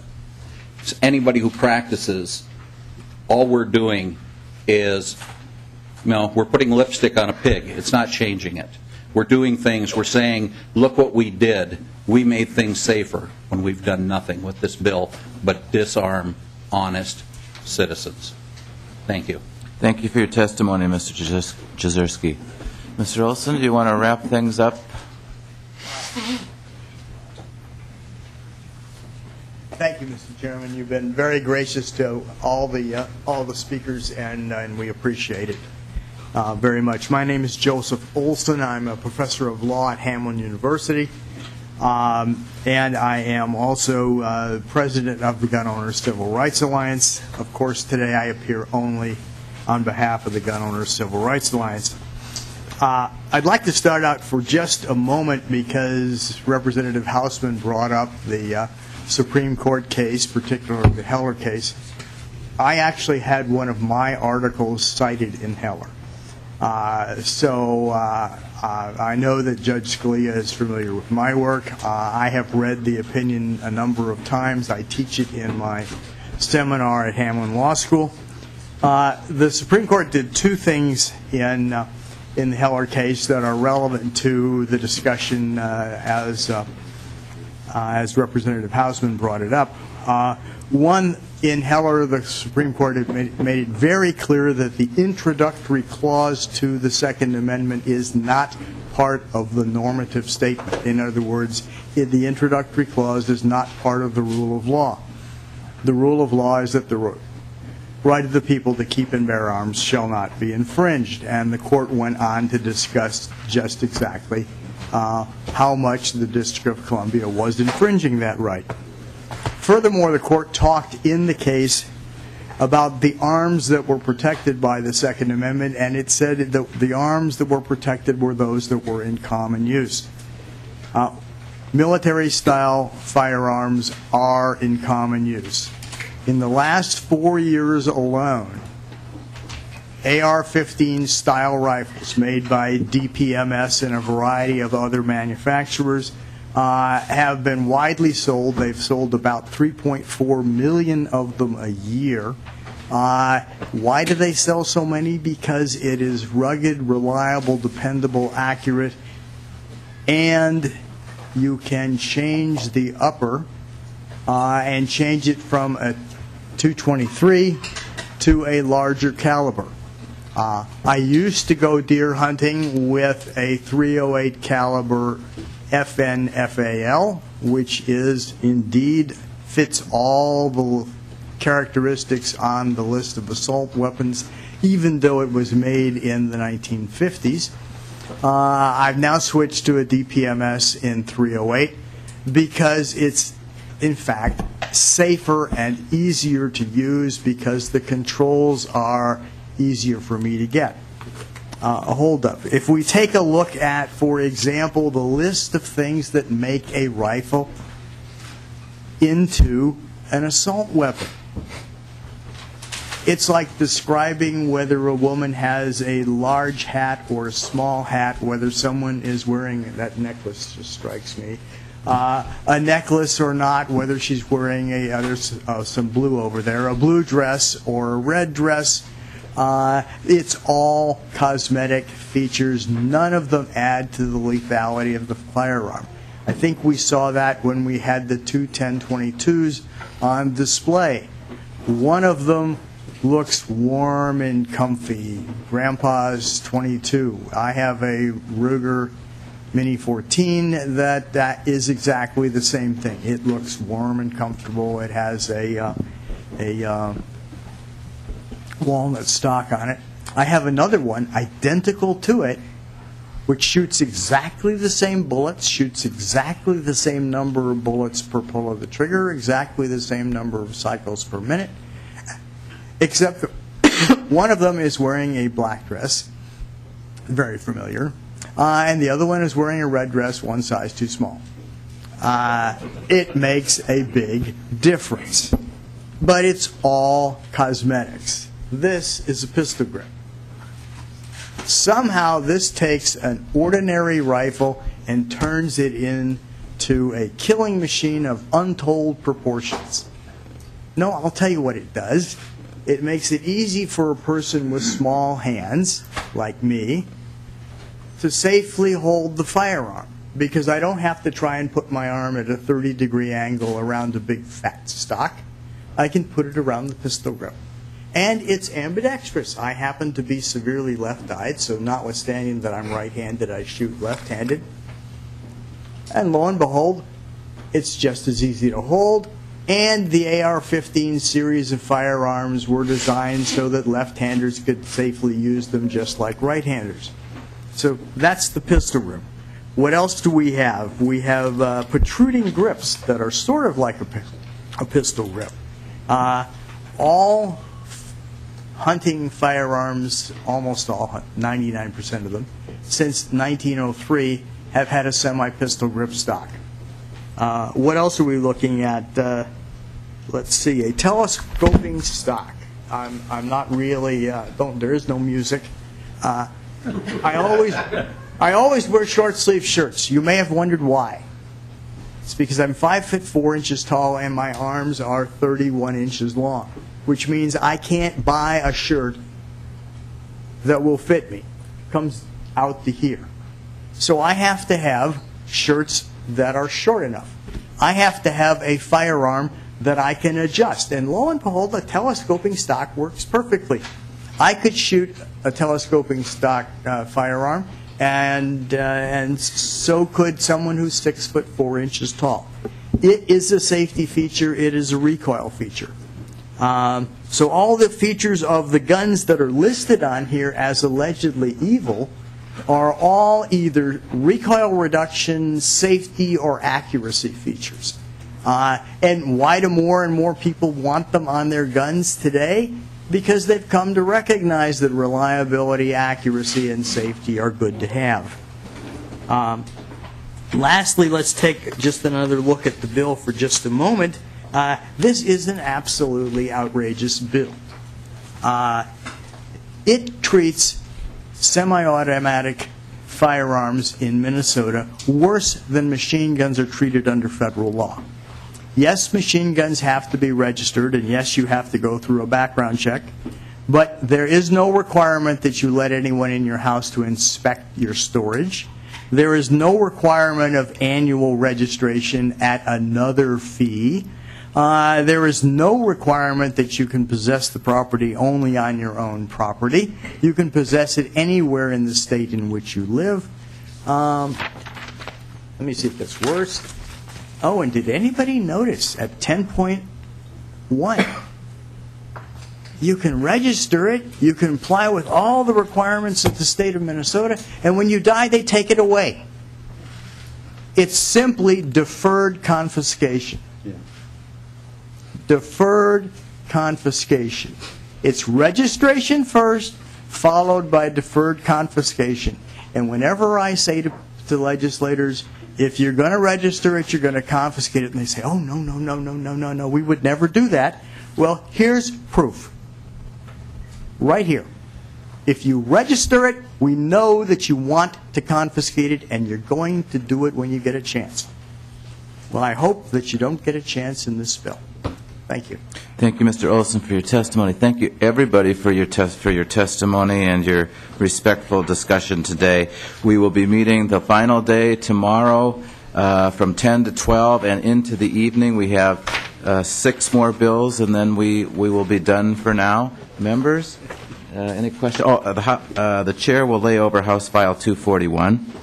So anybody who practices, all we're doing is, we're putting lipstick on a pig. It's not changing it. We're doing things, we're saying, look what we did. We made things safer when we've done nothing with this bill but disarm honest citizens. Thank you. Thank you for your testimony, Mr. Jazierski. Mr. Olson, do you want to wrap things up? Thank you, Mr. Chairman. You've been very gracious to all the speakers, and we appreciate it very much. My name is Joseph Olson. I'm a professor of law at Hamline University, and I am also president of the Gun Owners Civil Rights Alliance. Of course, today I appear only on behalf of the Gun Owners Civil Rights Alliance. I'd like to start out for just a moment because Representative Hausman brought up the Supreme Court case, particularly the Heller case. I actually had one of my articles cited in Heller. So I know that Judge Scalia is familiar with my work. I have read the opinion a number of times. I teach it in my seminar at Hamline Law School. The Supreme Court did 2 things in the Heller case that are relevant to the discussion as Representative Hausman brought it up. One, in Heller, the Supreme Court had made it very clear that the introductory clause to the Second Amendment is not part of the normative statement. In other words, the introductory clause is not part of the rule of law. The rule of law is that the right of the people to keep and bear arms shall not be infringed. And the court went on to discuss just exactly how much the District of Columbia was infringing that right. Furthermore, the court talked in the case about the arms that were protected by the Second Amendment, and it said that the arms that were protected were those that were in common use. Military-style firearms are in common use. In the last 4 years alone, AR-15 style rifles made by DPMS and a variety of other manufacturers have been widely sold. They've sold about 3.4 million of them a year. Why do they sell so many? Because it is rugged, reliable, dependable, accurate, and you can change the upper and change it from a .223 to a larger caliber. I used to go deer hunting with a .308 caliber FN FAL, which is indeed fits all the characteristics on the list of assault weapons, even though it was made in the 1950s. I've now switched to a DPMS in .308 because it's, in fact, safer and easier to use because the controls are easier for me to get a hold of. If we take a look at, for example, the list of things that make a rifle into an assault weapon, it's like describing whether a woman has a large hat or a small hat, whether someone is wearing, that necklace just strikes me, a necklace or not, whether she's wearing there's some blue over there, a blue dress or a red dress. It's all cosmetic features. None of them add to the lethality of the firearm. I think we saw that when we had the two 10-22s on display. One of them looks warm and comfy. Grandpa's 22. I have a Ruger Mini 14 that is exactly the same thing. It looks warm and comfortable. It has a walnut stock on it. I have another one identical to it, which shoots exactly the same bullets, shoots exactly the same number of bullets per pull of the trigger, exactly the same number of cycles per minute, except one of them is wearing a black dress, very familiar, and the other one is wearing a red dress, one size too small. It makes a big difference, but it's all cosmetics. This is a pistol grip. Somehow this takes an ordinary rifle and turns it into a killing machine of untold proportions. No, I'll tell you what it does. It makes it easy for a person with small hands, like me, to safely hold the firearm, because I don't have to try and put my arm at a 30-degree angle around a big fat stock. I can put it around the pistol grip. And it's ambidextrous. I happen to be severely left-eyed, so notwithstanding that I'm right-handed, I shoot left-handed. And lo and behold, it's just as easy to hold. And the AR-15 series of firearms were designed so that left-handers could safely use them just like right-handers. So that's the pistol grip. What else do we have? We have protruding grips that are sort of like a pistol grip. All hunting firearms, almost all, 99% of them, since 1903 have had a semi-pistol grip stock. What else are we looking at? Let's see, a telescoping stock. I'm not really, there is no music. I always wear short sleeve shirts. You may have wondered why. It's because I'm 5'4" tall and my arms are 31 inches long, which means I can't buy a shirt that will fit me. It comes out to here. So I have to have shirts that are short enough. I have to have a firearm that I can adjust. And lo and behold, a telescoping stock works perfectly. I could shoot a telescoping stock firearm, and so could someone who's 6'4" tall. It is a safety feature. It is a recoil feature. So all the features of the guns that are listed on here as allegedly evil are all either recoil reduction, safety, or accuracy features. And why do more and more people want them on their guns today? Because they've come to recognize that reliability, accuracy, and safety are good to have. Lastly, let's take just another look at the bill for just a moment. This is an absolutely outrageous bill. It treats semi-automatic firearms in Minnesota worse than machine guns are treated under federal law. Yes, machine guns have to be registered, and yes, you have to go through a background check, but there is no requirement that you let anyone in your house to inspect your storage. There is no requirement of annual registration at another fee. There is no requirement that you can possess the property only on your own property. You can possess it anywhere in the state in which you live. Let me see if that's worse. Oh, and did anybody notice at 10.1, you can register it, you can comply with all the requirements of the state of Minnesota, and when you die, they take it away. It's simply deferred confiscation. Yeah. Deferred confiscation. It's registration first, followed by deferred confiscation. And whenever I say to legislators, if you're going to register it, you're going to confiscate it, and they say, oh, no, we would never do that. Well, here's proof. Right here. If you register it, we know that you want to confiscate it, and you're going to do it when you get a chance. Well, I hope that you don't get a chance in this bill. Thank you. Thank you, Mr. Olson, for your testimony. Thank you, everybody, for your testimony and your respectful discussion today. We will be meeting the final day tomorrow from 10 to 12 and into the evening. We have 6 more bills, and then we will be done for now. Members, any questions? The chair will lay over House File 241.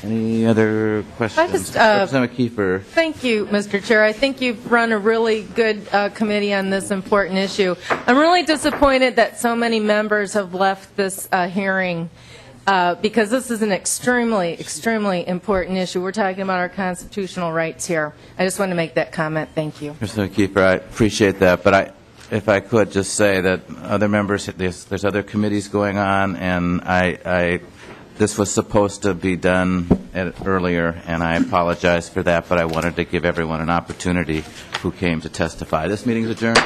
Any other questions? Representative Kiefer. Thank you, Mr. Chair. I think you've run a really good committee on this important issue. I'm really disappointed that so many members have left this hearing because this is an extremely, extremely important issue. We're talking about our constitutional rights here. I just want to make that comment. Thank you. Representative Kiefer, I appreciate that, but if I could just say that other members, there's other committees going on, and this was supposed to be done earlier, and I apologize for that, but I wanted to give everyone an opportunity who came to testify. This meeting is adjourned.